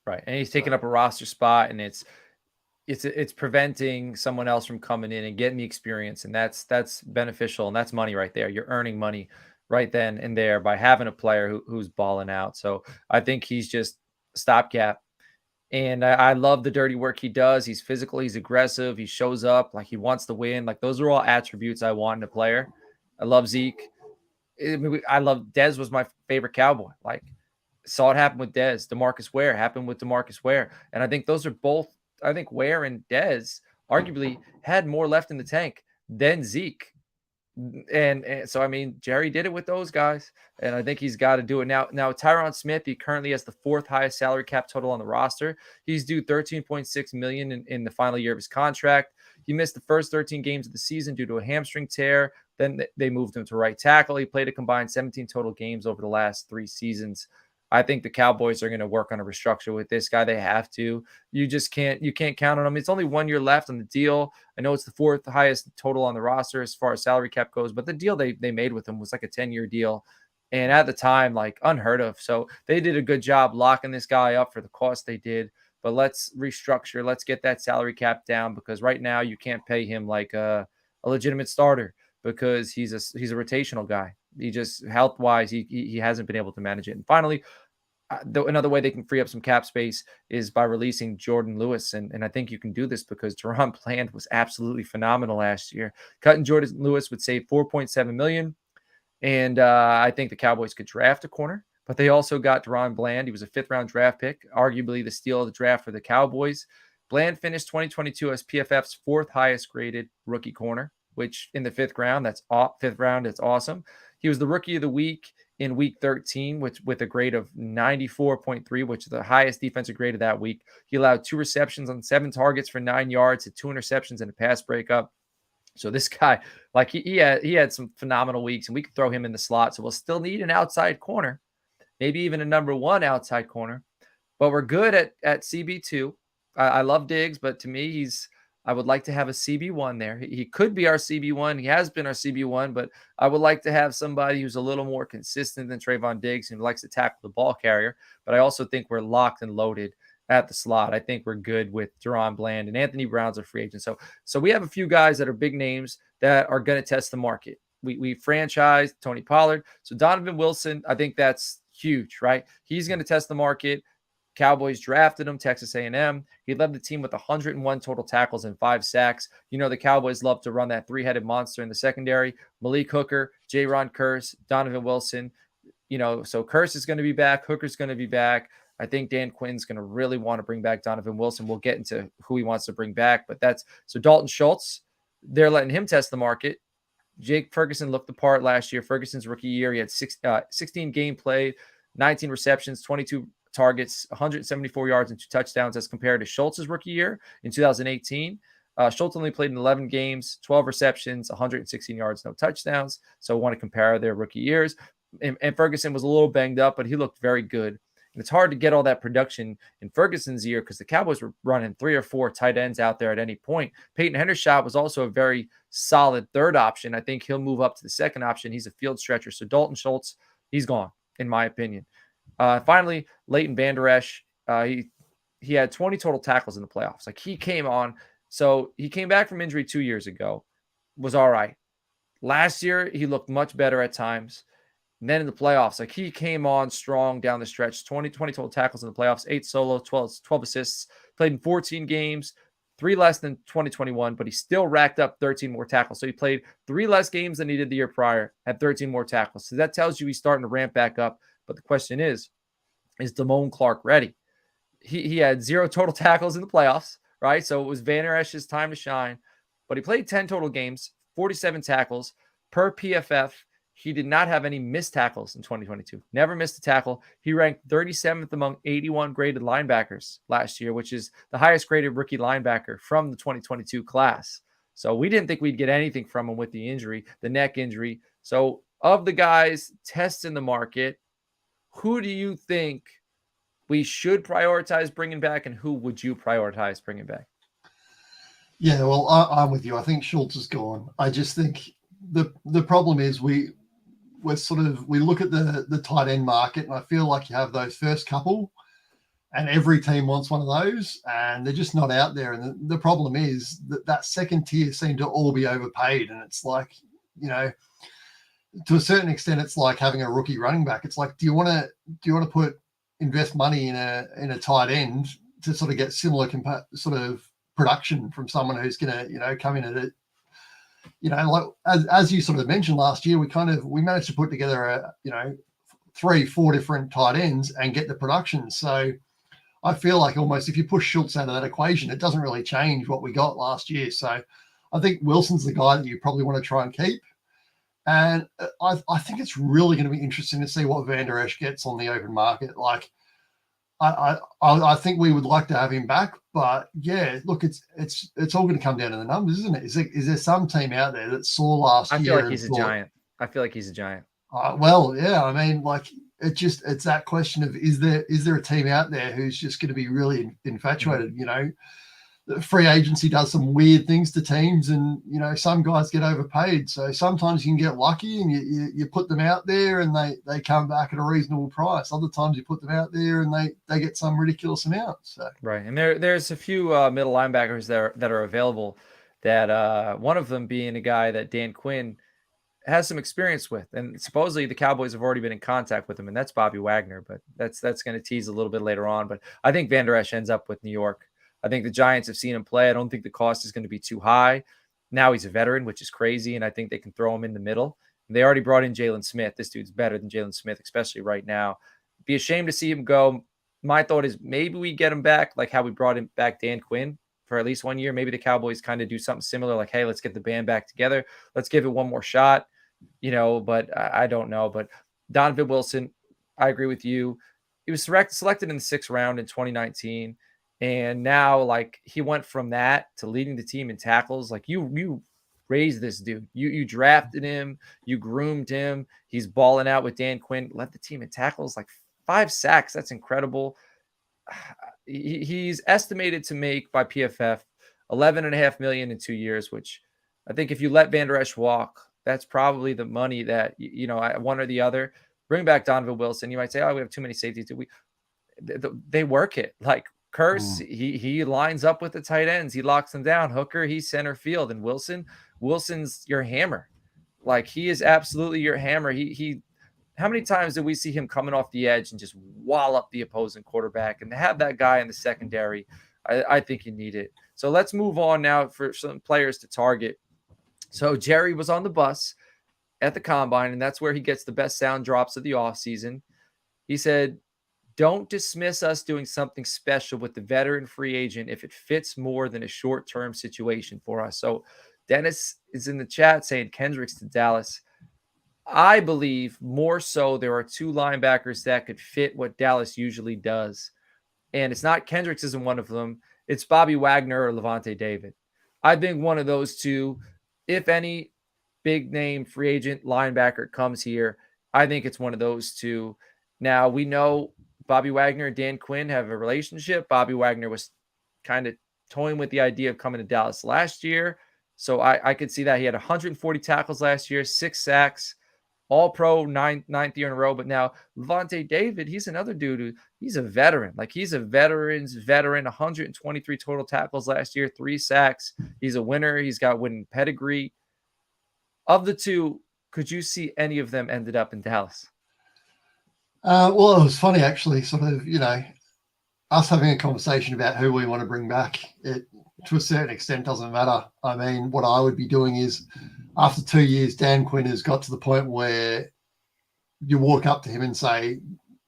Right. And he's taking up a roster spot, and it's preventing someone else from coming in and getting the experience. And that's beneficial. And that's money right there. You're earning money right then and there by having a player who's balling out. So I think he's just stopgap. And I love the dirty work he does. He's physical. He's aggressive. He shows up like he wants to win. Those are all attributes I want in a player. I love Zeke. I love Dez was my favorite Cowboy. Like, saw it happen with Dez. DeMarcus Ware happened with DeMarcus Ware. And I think those are both, I think Ware and Dez arguably had more left in the tank than Zeke. And so, I mean, Jerry did it with those guys, and I think he's got to do it now. Now, Tyron Smith, he currently has the 4th highest salary cap total on the roster. He's due $13.6 million in the final year of his contract. He missed the first 13 games of the season due to a hamstring tear. Then they moved him to right tackle. He played a combined 17 total games over the last 3 seasons. I think the Cowboys are going to work on a restructure with this guy. They have to. You can't count on him. It's only 1 year left on the deal. I know it's the 4th highest total on the roster as far as salary cap goes, but the deal they made with him was like a 10-year deal. And at the time, like, unheard of. So they did a good job locking this guy up for the cost they did. But let's restructure. Let's get that salary cap down, because right now you can't pay him like a legitimate starter, because he's a rotational guy. He just, health-wise, he hasn't been able to manage it. And finally, another way they can free up some cap space is by releasing Jordan Lewis. And I think you can do this because Deron Bland was absolutely phenomenal last year. Cutting Jordan Lewis would save $4.7 million. And I think the Cowboys could draft a corner, but they also got Deron Bland. He was a 5th-round draft pick, arguably the steal of the draft for the Cowboys. Bland finished 2022 as PFF's 4th highest graded rookie corner, which in the 5th round, that's awesome. He was the rookie of the week in week 13 with a grade of 94.3, which is the highest defensive grade of that week. He allowed 2 receptions on 7 targets for 9 yards, had 2 interceptions and a pass breakup. So this guy, like, he had some phenomenal weeks, and we could throw him in the slot. So we'll still need an outside corner, maybe even a number 1 outside corner, but we're good at CB2. I love Diggs, but to me, I would like to have a CB1 there. He could be our CB1. He has been our CB1, but I would like to have somebody who's a little more consistent than Trayvon Diggs, and likes to tackle the ball carrier. But I also think we're locked and loaded at the slot. I think we're good with Deron Bland, and Anthony Brown's a free agent. So we have a few guys that are big names that are going to test the market. We franchised Tony Pollard. So Donovan Wilson, I think that's huge, right? He's going to test the market. Cowboys drafted him, Texas A&M. He led the team with 101 total tackles and 5 sacks. You know, the Cowboys love to run that 3-headed monster in the secondary. Malik Hooker, J-Ron Kearse, Donovan Wilson. You know, so Kearse is going to be back. Hooker's going to be back. I think Dan Quinn's going to really want to bring back Donovan Wilson. We'll get into who he wants to bring back, but so Dalton Schultz, they're letting him test the market. Jake Ferguson looked the part last year. Ferguson's rookie year, he had 16 game play, 19 receptions, 22 targets, 174 yards and 2 touchdowns, as compared to Schultz's rookie year in 2018. Schultz only played in 11 games, 12 receptions, 116 yards, no touchdowns. So I want to compare their rookie years. And Ferguson was a little banged up, but he looked very good. And it's hard to get all that production in Ferguson's year because the Cowboys were running 3 or 4 tight ends out there at any point. Peyton Hendershot was also a very solid 3rd option. I think he'll move up to the 2nd option. He's a field stretcher. So Dalton Schultz, he's gone, in my opinion. Finally, Leighton Vander Esch, he had 20 total tackles in the playoffs. Like, he came on. So he came back from injury 2 years ago, was all right. Last year, he looked much better at times. And then in the playoffs, like, he came on strong down the stretch, 20 total tackles in the playoffs, 8 solo, 12 assists, played in 14 games, 3 less than 2021, but he still racked up 13 more tackles. So he played 3 less games than he did the year prior, had 13 more tackles. So that tells you he's starting to ramp back up. But the question is Damone Clark ready? He had 0 total tackles in the playoffs, right? So it was Vander Esch's time to shine. But he played 10 total games, 47 tackles. Per PFF, he did not have any missed tackles in 2022. Never missed a tackle. He ranked 37th among 81 graded linebackers last year, which is the highest graded rookie linebacker from the 2022 class. So we didn't think we'd get anything from him with the injury, the neck injury. So of the guys testing the market, who do you think we should prioritize bringing back, and who would you prioritize bringing back? Yeah, well, I'm with you. I think Schultz is gone. I just think the problem is we look at the tight end market, and I feel like you have those first couple, and every team wants one of those, and they're just not out there. And the problem is that second tier seem to all be overpaid, and it's like, you know, to a certain extent, it's like having a rookie running back. It's like, do you want to invest money in a tight end to sort of get similar sort of production from someone who's going to, you know, come in at like as you sort of mentioned last year, we managed to put together 3-4 different tight ends and get the production. So I feel like almost if you push Schultz out of that equation, it doesn't really change what we got last year. So I think Wilson's the guy that you probably want to try and keep. And I think it's really going to be interesting to see what Van Der Esch gets on the open market. Like, I think we would like to have him back, but yeah, look, it's all going to come down to the numbers, isn't it? Is there some team out there that saw last year? I feel like he's a giant. I feel like he's a giant. Well, yeah, I mean, like it's that question of is there a team out there who's just going to be really infatuated? The free agency does some weird things to teams, and some guys get overpaid. So sometimes you can get lucky and you put them out there and they come back at a reasonable price. Other times you put them out there and they get some ridiculous amount. So right, and there's a few middle linebackers that are available. That one of them being a guy that Dan Quinn has some experience with, and supposedly the Cowboys have already been in contact with him, and that's Bobby Wagner. But that's going to tease a little bit later on. But I think Van Der Esch ends up with New York. I think the Giants have seen him play. I don't think the cost is going to be too high. Now he's a veteran, which is crazy, and I think they can throw him in the middle. And they already brought in Jalen Smith. This dude's better than Jalen Smith, especially right now. Be ashamed to see him go. My thought is maybe we get him back like how we brought him back Dan Quinn for at least 1 year. Maybe the Cowboys kind of do something similar, like, hey, let's get the band back together. Let's give it one more shot, but I don't know. But Donovan Wilson, I agree with you. He was selected in the 6th round in 2019. And now, like, he went from that to leading the team in tackles. Like, you raised this dude. You drafted him. You groomed him. He's balling out with Dan Quinn. Led the team in tackles, like 5 sacks. That's incredible. He's estimated to make by PFF $11.5 million in 2 years, which I think if you let Van Der Esch walk, that's probably the money that, one or the other. Bring back Donovan Wilson. You might say, oh, we have too many safeties. They work it. Like, Curse, he lines up with the tight ends. He locks them down. Hooker, he's center field. And Wilson's your hammer. Like, he is absolutely your hammer. He how many times did we see him coming off the edge and just wallop the opposing quarterback? And to have that guy in the secondary, I think you need it. So let's move on now for some players to target. So Jerry was on the bus at the combine, and that's where he gets the best sound drops of the offseason. He said, don't dismiss us doing something special with the veteran free agent if it fits more than a short-term situation for us. So Dennis is in the chat saying Kendricks to Dallas. I believe more so there are 2 linebackers that could fit what Dallas usually does. And it's not Kendricks isn't one of them. It's Bobby Wagner or Levante David. I think one of those 2, if any big name free agent linebacker comes here, I think it's one of those 2. Now, we know Bobby Wagner and Dan Quinn have a relationship. Bobby Wagner was kind of toying with the idea of coming to Dallas last year. So I could see that. He had 140 tackles last year, 6 sacks, all-pro, ninth year in a row. But now Levante David, he's another dude he's a veteran. Like, he's a veteran's veteran, 123 total tackles last year, 3 sacks. He's a winner. He's got winning pedigree. Of the 2, could you see any of them ended up in Dallas? Well, it was funny, actually, sort of, us having a conversation about who we want to bring back. It, to a certain extent, doesn't matter. I mean, what I would be doing is, after 2 years, Dan Quinn has got to the point where you walk up to him and say,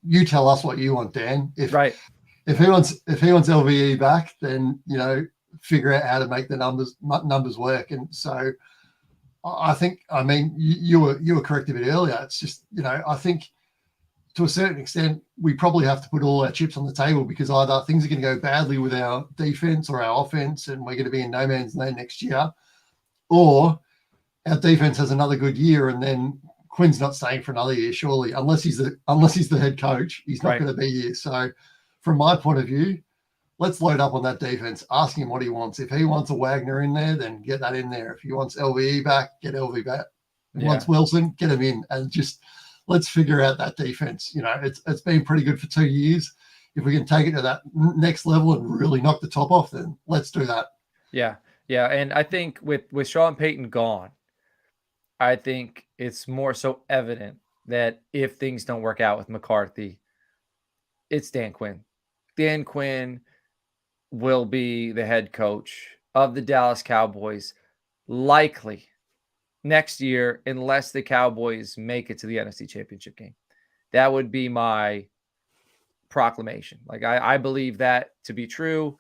you tell us what you want, Dan. If he wants LVE back, then, figure out how to make the numbers work. And so I think, I mean, you were correct a bit earlier. It's just, I think, to a certain extent, we probably have to put all our chips on the table, because either things are going to go badly with our defense or our offense and we're going to be in no man's land next year, or our defense has another good year and then Quinn's not staying for another year, surely, unless he's the head coach. He's not going to be here. So from my point of view, let's load up on that defense, ask him what he wants. If he wants a Wagner in there, then get that in there. If he wants LVE back, get LVE back. If he wants Wilson, get him in, and just let's figure out that defense. It's been pretty good for 2 years. If we can take it to that next level and really knock the top off, then let's do that. Yeah. And I think with Sean Payton gone, I think it's more so evident that if things don't work out with McCarthy, it's Dan Quinn. Dan Quinn will be the head coach of the Dallas Cowboys, likely next year unless the Cowboys make it to the NFC Championship game. That would be my proclamation. Like I believe that to be true.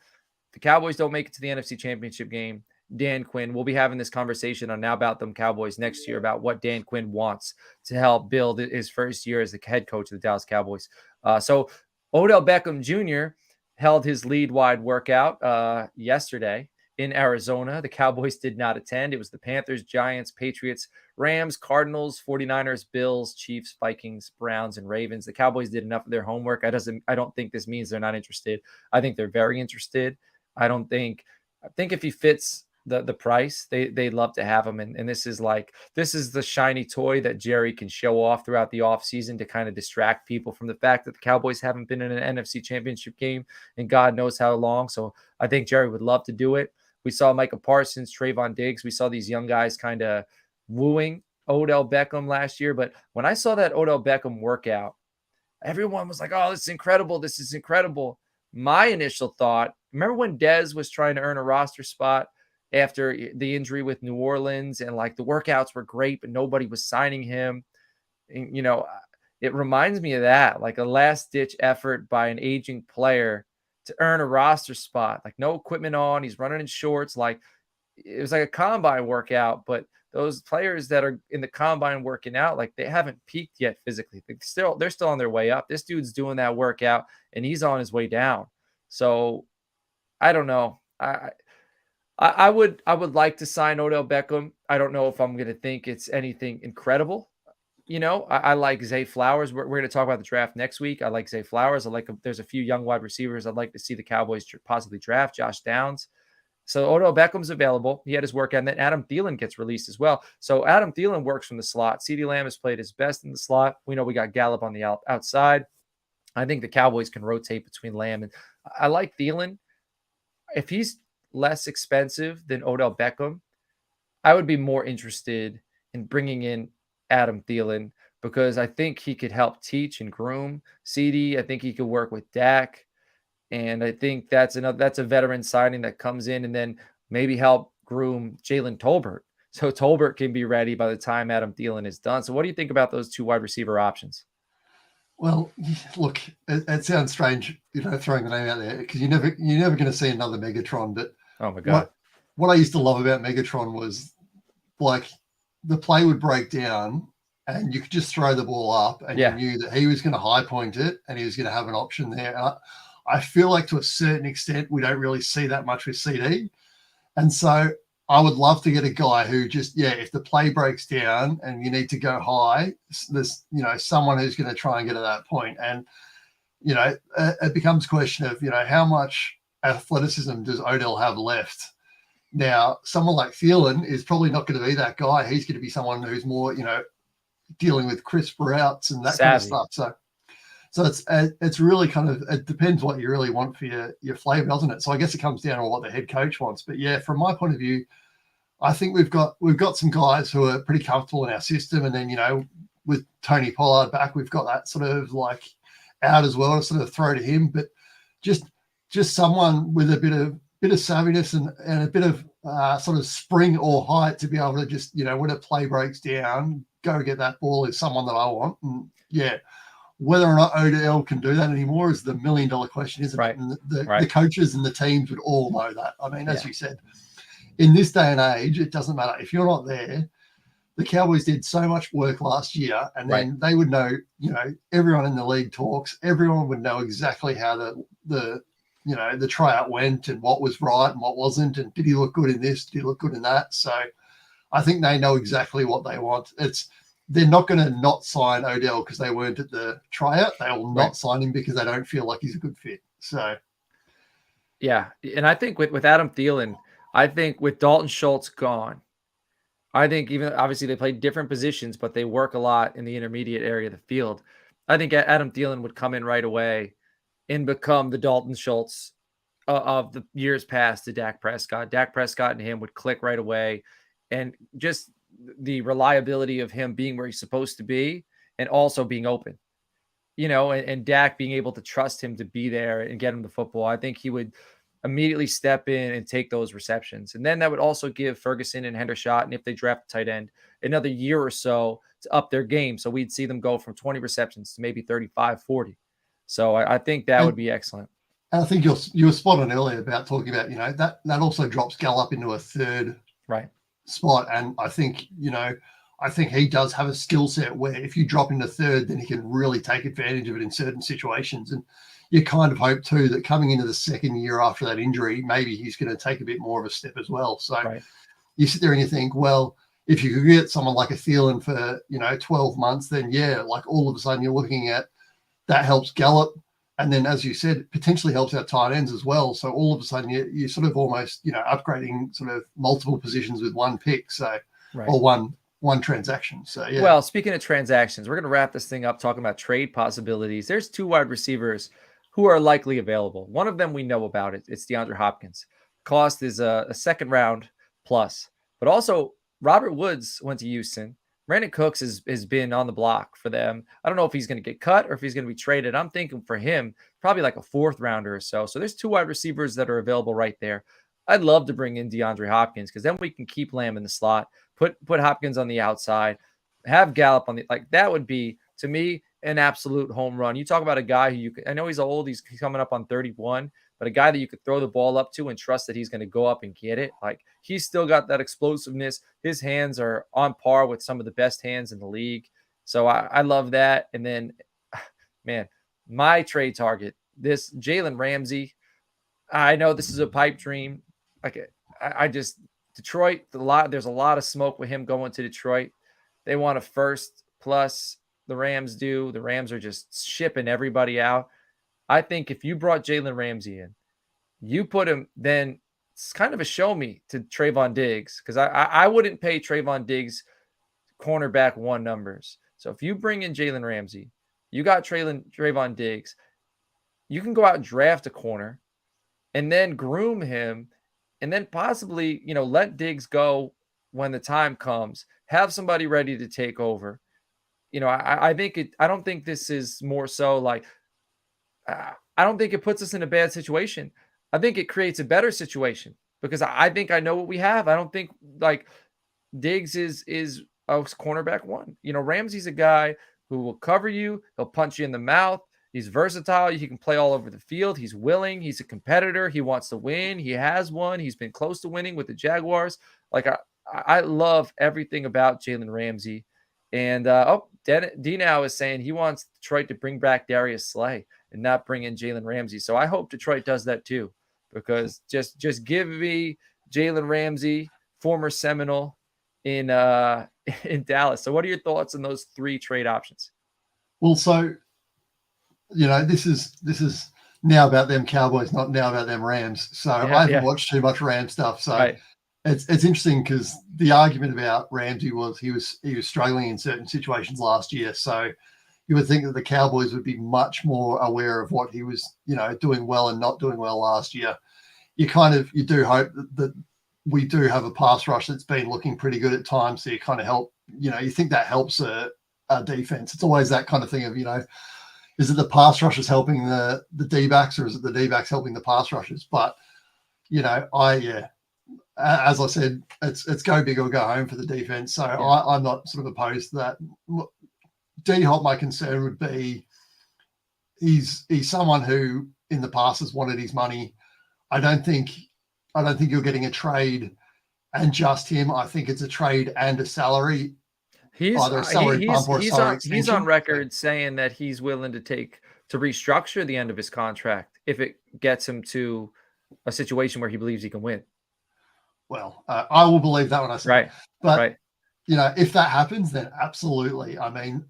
The Cowboys don't make it to the NFC Championship game. Dan Quinn, we'll be having this conversation on Now About Them Cowboys next year about what Dan Quinn wants to help build his first year as the head coach of the Dallas Cowboys. So Odell Beckham Jr. held his lead wide workout yesterday in Arizona. The Cowboys did not attend. It was the Panthers, Giants, Patriots, Rams, Cardinals, 49ers, Bills, Chiefs, Vikings, Browns, and Ravens. The Cowboys did enough of their homework. I don't think this means they're not interested. I think they're very interested. I think if he fits the price, they'd love to have him. And this is the shiny toy that Jerry can show off throughout the offseason to kind of distract people from the fact that the Cowboys haven't been in an NFC Championship game in God knows how long. So I think Jerry would love to do it. We saw Micah Parsons, Trayvon Diggs. We saw these young guys kind of wooing Odell Beckham last year. But when I saw that Odell Beckham workout, everyone was like, oh, this is incredible. This is incredible. My initial thought, remember when Dez was trying to earn a roster spot after the injury with New Orleans and like the workouts were great, but nobody was signing him. And, it reminds me of that, like a last ditch effort by an aging player to earn a roster spot, like no equipment on. He's running in shorts. Like it was like a combine workout, but those players that are in the combine working out, like they haven't peaked yet physically. They're still on their way up. This dude's doing that workout and he's on his way down. So I don't know. I would like to sign Odell Beckham. I don't know if I'm going to think it's anything incredible. I like Zay Flowers. We're going to talk about the draft next week. I like Zay Flowers. There's a few young wide receivers I'd like to see the Cowboys possibly draft. Josh Downs. So Odell Beckham's available. He had his workout, and then Adam Thielen gets released as well. So Adam Thielen works from the slot. CeeDee Lamb has played his best in the slot. We know we got Gallup on the outside. I think the Cowboys can rotate between Lamb and I like Thielen. If he's less expensive than Odell Beckham, I would be more interested in bringing in Adam Thielen because I think he could help teach and groom CD. I think he could work with Dak. And I think that's a veteran signing that comes in and then maybe help groom Jalen Tolbert. So Tolbert can be ready by the time Adam Thielen is done. So what do you think about those two wide receiver options? Well, look, it sounds strange, throwing the name out there because you're never going to see another Megatron. But oh my God, what I used to love about Megatron was like the play would break down and you could just throw the ball up and you knew that he was going to high point it and he was going to have an option there. I feel like to a certain extent we don't really see that much with CD, and so I would love to get a guy who just, if the play breaks down and you need to go high, there's, someone who's going to try and get to that point. And, it becomes a question of, how much athleticism does Odell have left? Now, someone like Thielen is probably not going to be that guy. He's going to be someone who's more, dealing with crisp routes and that kind of stuff. So it's really kind of, it depends what you really want for your flavor, doesn't it? So I guess it comes down to what the head coach wants. But yeah, from my point of view, I think we've got some guys who are pretty comfortable in our system. And then, with Tony Pollard back, we've got that sort of like out as well to sort of throw to him. But just someone with a bit of savviness and a bit of sort of spring or height to be able to just, when a play breaks down, go get that ball is someone that I want. And whether or not Odell can do that anymore is the $1 million question, isn't it? And the coaches and the teams would all know that. I mean, as you said, in this day and age, it doesn't matter. If you're not there, the Cowboys did so much work last year, and then they would know, everyone in the league talks. Everyone would know exactly how the tryout went and what was right and what wasn't, and did he look good in this? Did he look good in that? So I think they know exactly what they want. They're not going to not sign Odell because they weren't at the tryout. They will not sign him because they don't feel like he's a good fit. So, yeah. And I think with Adam Thielen, I think with Dalton Schultz gone, I think even obviously they play different positions, but they work a lot in the intermediate area of the field. I think Adam Thielen would come in right away and become the Dalton Schultz of the years past to Dak Prescott. Dak Prescott and him would click right away, and just the reliability of him being where he's supposed to be and also being open, and Dak being able to trust him to be there and get him the football. I think he would immediately step in and take those receptions. And then that would also give Ferguson and Hendershot, and if they draft a tight end, another year or so to up their game. So we'd see them go from 20 receptions to maybe 35, 40. So I think that would be excellent. I think you were spot on earlier about talking about, that also drops Gallup into a third spot. And I think, I think he does have a skill set where if you drop into third, then he can really take advantage of it in certain situations. And you kind of hope too that coming into the second year after that injury, maybe he's going to take a bit more of a step as well. So you sit there and you think, well, if you could get someone like a Thielen for, 12 months, then like all of a sudden you're looking at that helps Gallup. And then, as you said, potentially helps our tight ends as well. So all of a sudden you're sort of almost, upgrading sort of multiple positions with one pick. So, or one transaction. So, yeah. Well, speaking of transactions, we're going to wrap this thing up talking about trade possibilities. There's 2 wide receivers who are likely available. One of them we know about it. It's DeAndre Hopkins. Cost is a second round plus. But also, Robert Woods went to Houston. Brandon Cooks has been on the block for them. I don't know if he's going to get cut or if he's going to be traded. I'm thinking for him, probably like a 4th rounder or so. So there's 2 wide receivers that are available right there. I'd love to bring in DeAndre Hopkins because then we can keep Lamb in the slot, put Hopkins on the outside, have Gallup on the, like that would be, to me, an absolute home run. You talk about a guy who I know he's old, he's coming up on 31, but a guy that you could throw the ball up to and trust that he's going to go up and get it. Like he's still got that explosiveness. His hands are on par with some of the best hands in the league. So I love that. And then, man, my trade target, this Jalen Ramsey. I know this is a pipe dream. Like I just Detroit, there's a lot of smoke with him going to Detroit. They want a first plus the Rams do. The Rams are just shipping everybody out. I think if you brought Jalen Ramsey in, you put him, then it's kind of a show me to Trayvon Diggs because I wouldn't pay Trayvon Diggs cornerback 1 numbers. So if you bring in Jalen Ramsey, you got Trayvon Diggs, you can go out and draft a corner and then groom him and then possibly, let Diggs go when the time comes, have somebody ready to take over. I don't think this is more so like, I don't think it puts us in a bad situation. I think it creates a better situation because I think I know what we have. I don't think like Diggs is a cornerback 1. Ramsey's a guy who will cover you. He'll punch you in the mouth. He's versatile. He can play all over the field. He's willing. He's a competitor. He wants to win. He has won. He's been close to winning with the Jaguars. Like I love everything about Jalen Ramsey. And D now is saying he wants Detroit to bring back Darius Slay and not bring in Jalen Ramsey. So I hope Detroit does that too, because just give me Jalen Ramsey, former Seminole in Dallas. So what are your thoughts on those 3 trade options? Well, so this is now about them Cowboys, not now about them Rams. So I haven't watched too much Ram stuff. So it's interesting because the argument about Ramsey was he was struggling in certain situations last year. So you would think that the Cowboys would be much more aware of what he was, doing well and not doing well last year. You do hope that we do have a pass rush that's been looking pretty good at times. So you kind of help, you think that helps a defense. It's always that kind of thing of, is it the pass rushers helping the D-backs or is it the D-backs helping the pass rushers? But, as I said, it's go big or go home for the defense. So I'm not sort of opposed to that. D-Hop, my concern would be he's someone who in the past has wanted his money. I don't think you're getting a trade and just him. I think it's a trade and a salary. He's on record saying that he's willing to restructure the end of his contract if it gets him to a situation where he believes he can win. Well, I will believe that when I say it. But you know, if that happens, then absolutely. I mean,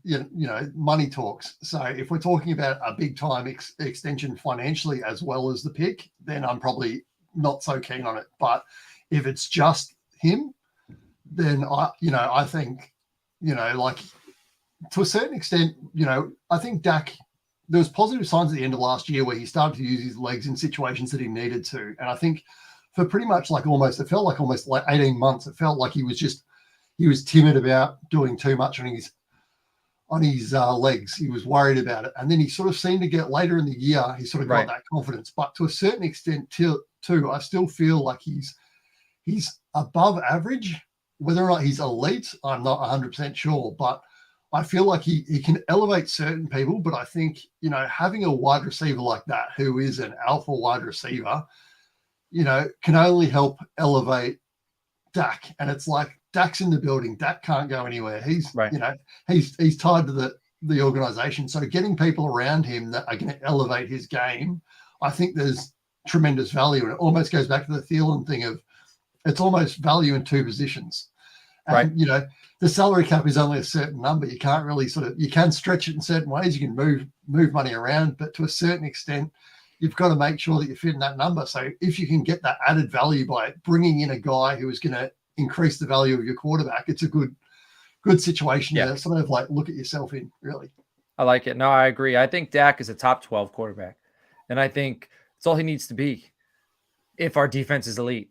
money talks. So if we're talking about a big time extension financially as well as the pick, then I'm probably not so keen on it. But if it's just him, then I think, like to a certain extent, I think Dak, there was positive signs at the end of last year where he started to use his legs in situations that he needed to. And I think for pretty much it felt like almost 18 months, it felt like he was timid about doing too much on his legs. He was worried about it. And then he sort of seemed to get later in the year, he sort of got that confidence. But to a certain extent, too. I still feel like he's above average. Whether or not he's elite, I'm not 100% sure, but I feel like he can elevate certain people. But I think, having a wide receiver like that, who is an alpha wide receiver, can only help elevate Dak. And it's like, Dak's in the building. Dak can't go anywhere. He's, Right. He's tied to the organization. So getting people around him that are going to elevate his game, I think there's tremendous value. And it almost goes back to the Thielen thing of, it's almost value in two positions. And, Right. The salary cap is only a certain number. You can't really you can stretch it in certain ways. You can move money around, but to a certain extent, you've got to make sure that you fit in that number. So if you can get that added value by bringing in a guy who is going to increase the value of your quarterback, it's a good situation to sort of like look at yourself in, really. I like it. No, I agree. I think Dak is a top 12 quarterback. And I think it's all he needs to be if our defense is elite.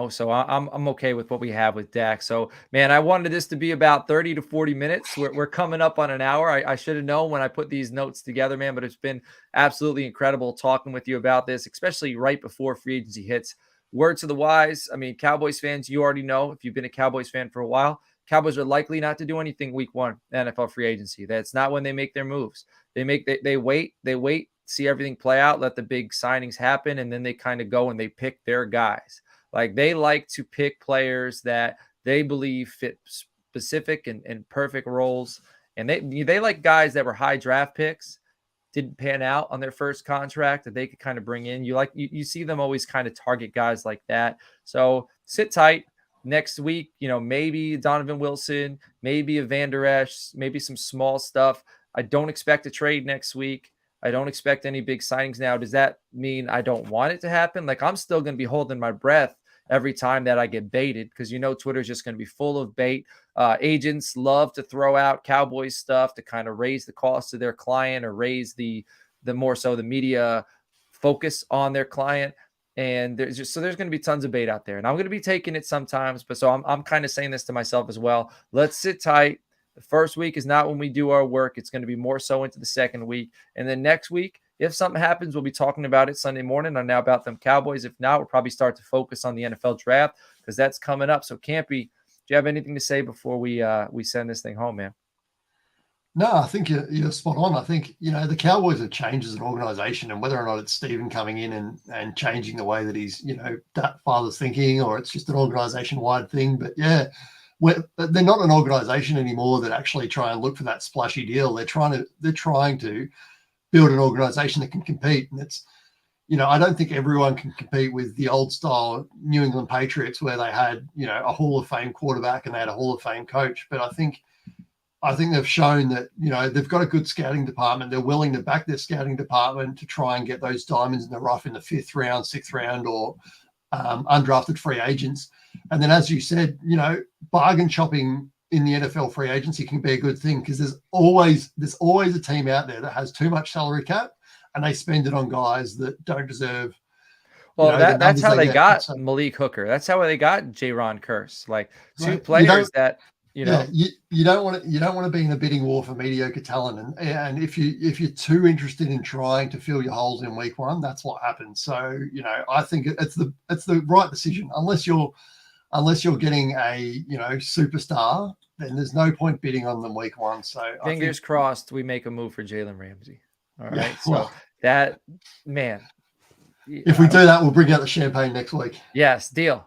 So I'm okay with what we have with Dak. So, man, I wanted this to be about 30 to 40 minutes. We're coming up on an hour. I should have known when I put these notes together, man, but it's been absolutely incredible talking with you about this, especially right before free agency hits. Word to the wise. I mean, Cowboys fans, you already know, if you've been a Cowboys fan for a while, Cowboys are likely not to do anything week one NFL free agency. That's not when they make their moves. They wait, see everything play out, let the big signings happen, and then they kind of go and they pick their guys. Like, they like to pick players that they believe fit specific and perfect roles. And they like guys that were high draft picks, didn't pan out on their first contract, that they could kind of bring in. You see them always kind of target guys like that. So sit tight. Next week, maybe Donovan Wilson, maybe a Van Der Esch, maybe some small stuff. I don't expect a trade next week. I don't expect any big signings now. Does that mean I don't want it to happen? Like, I'm still going to be holding my breath every time that I get baited, because Twitter is just going to be full of bait. Agents love to throw out Cowboys stuff to kind of raise the cost of their client, or raise the more so the media focus on their client. And there's going to be tons of bait out there, and I'm going to be taking it sometimes. But so I'm kind of saying this to myself as well. Let's sit tight. The first week is not when we do our work. It's going to be more so into the second week. And then next week, if something happens, we'll be talking about it Sunday morning on Now About Them Cowboys. If not, we'll probably start to focus on the NFL draft, because that's coming up. So, Campey, do you have anything to say before we send this thing home, man? No, I think you're spot on. I think, the Cowboys have changed as an organization, and whether or not it's Steven coming in and changing the way that he's, that father's thinking, or it's just an organization-wide thing. But, yeah, they're not an organization anymore that actually try and look for that splashy deal. They're trying to build an organization that can compete. And it's, I don't think everyone can compete with the old style New England Patriots, where they had, a Hall of Fame quarterback and they had a Hall of Fame coach. But I think they've shown that, they've got a good scouting department. They're willing to back their scouting department to try and get those diamonds in the rough in the 5th round, 6th round, or undrafted free agents. And then, as you said, bargain shopping in the NFL free agency can be a good thing, because there's always a team out there that has too much salary cap, and they spend it on guys that don't deserve. Well, that's how they got Malik Hooker. That's how they got Jaron Curse. Like, two players that. You don't want to be in a bidding war for mediocre talent, and if you're too interested in trying to fill your holes in week one, that's what happens. So I think it's the right decision. Unless you're getting a superstar, then there's no point bidding on them week one. So fingers crossed we make a move for Jalen Ramsey. All right, yeah, so that, man. If we do that, we'll bring out the champagne next week. Yes, deal.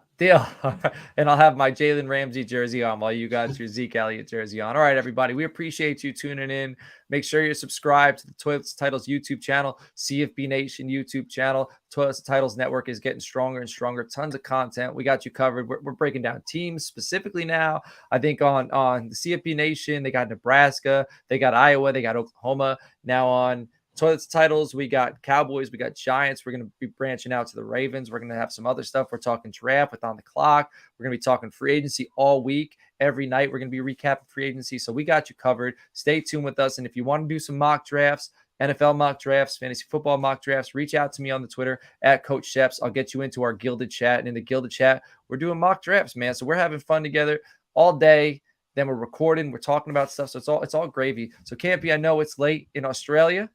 And I'll have my Jalen Ramsey jersey on while you got your Zeke Elliott jersey on. All right, everybody, we appreciate you tuning in. Make sure you're subscribed to the Toilets Titles YouTube channel, CFB Nation YouTube channel. Toilets Titles Network is getting stronger and stronger. Tons of content. We got you covered. We're breaking down teams specifically now. I think on the CFB Nation, they got Nebraska, they got Iowa, they got Oklahoma. Now on Toilets Titles, we got Cowboys, we got Giants. We're going to be branching out to the Ravens. We're going to have some other stuff. We're talking draft with On the Clock. We're going to be talking free agency all week. Every night, we're going to be recapping free agency. So we got you covered. Stay tuned with us. And if you want to do some mock drafts, NFL mock drafts, fantasy football mock drafts, reach out to me on the Twitter at Coach Sheps. I'll get you into our Gilded Chat. And in the Gilded Chat, we're doing mock drafts, man. So we're having fun together all day. Then we're recording. We're talking about stuff. So it's all gravy. So, Campy, I know it's late in Australia.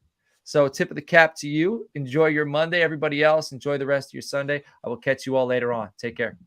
So tip of the cap to you. Enjoy your Monday. Everybody else, enjoy the rest of your Sunday. I will catch you all later on. Take care.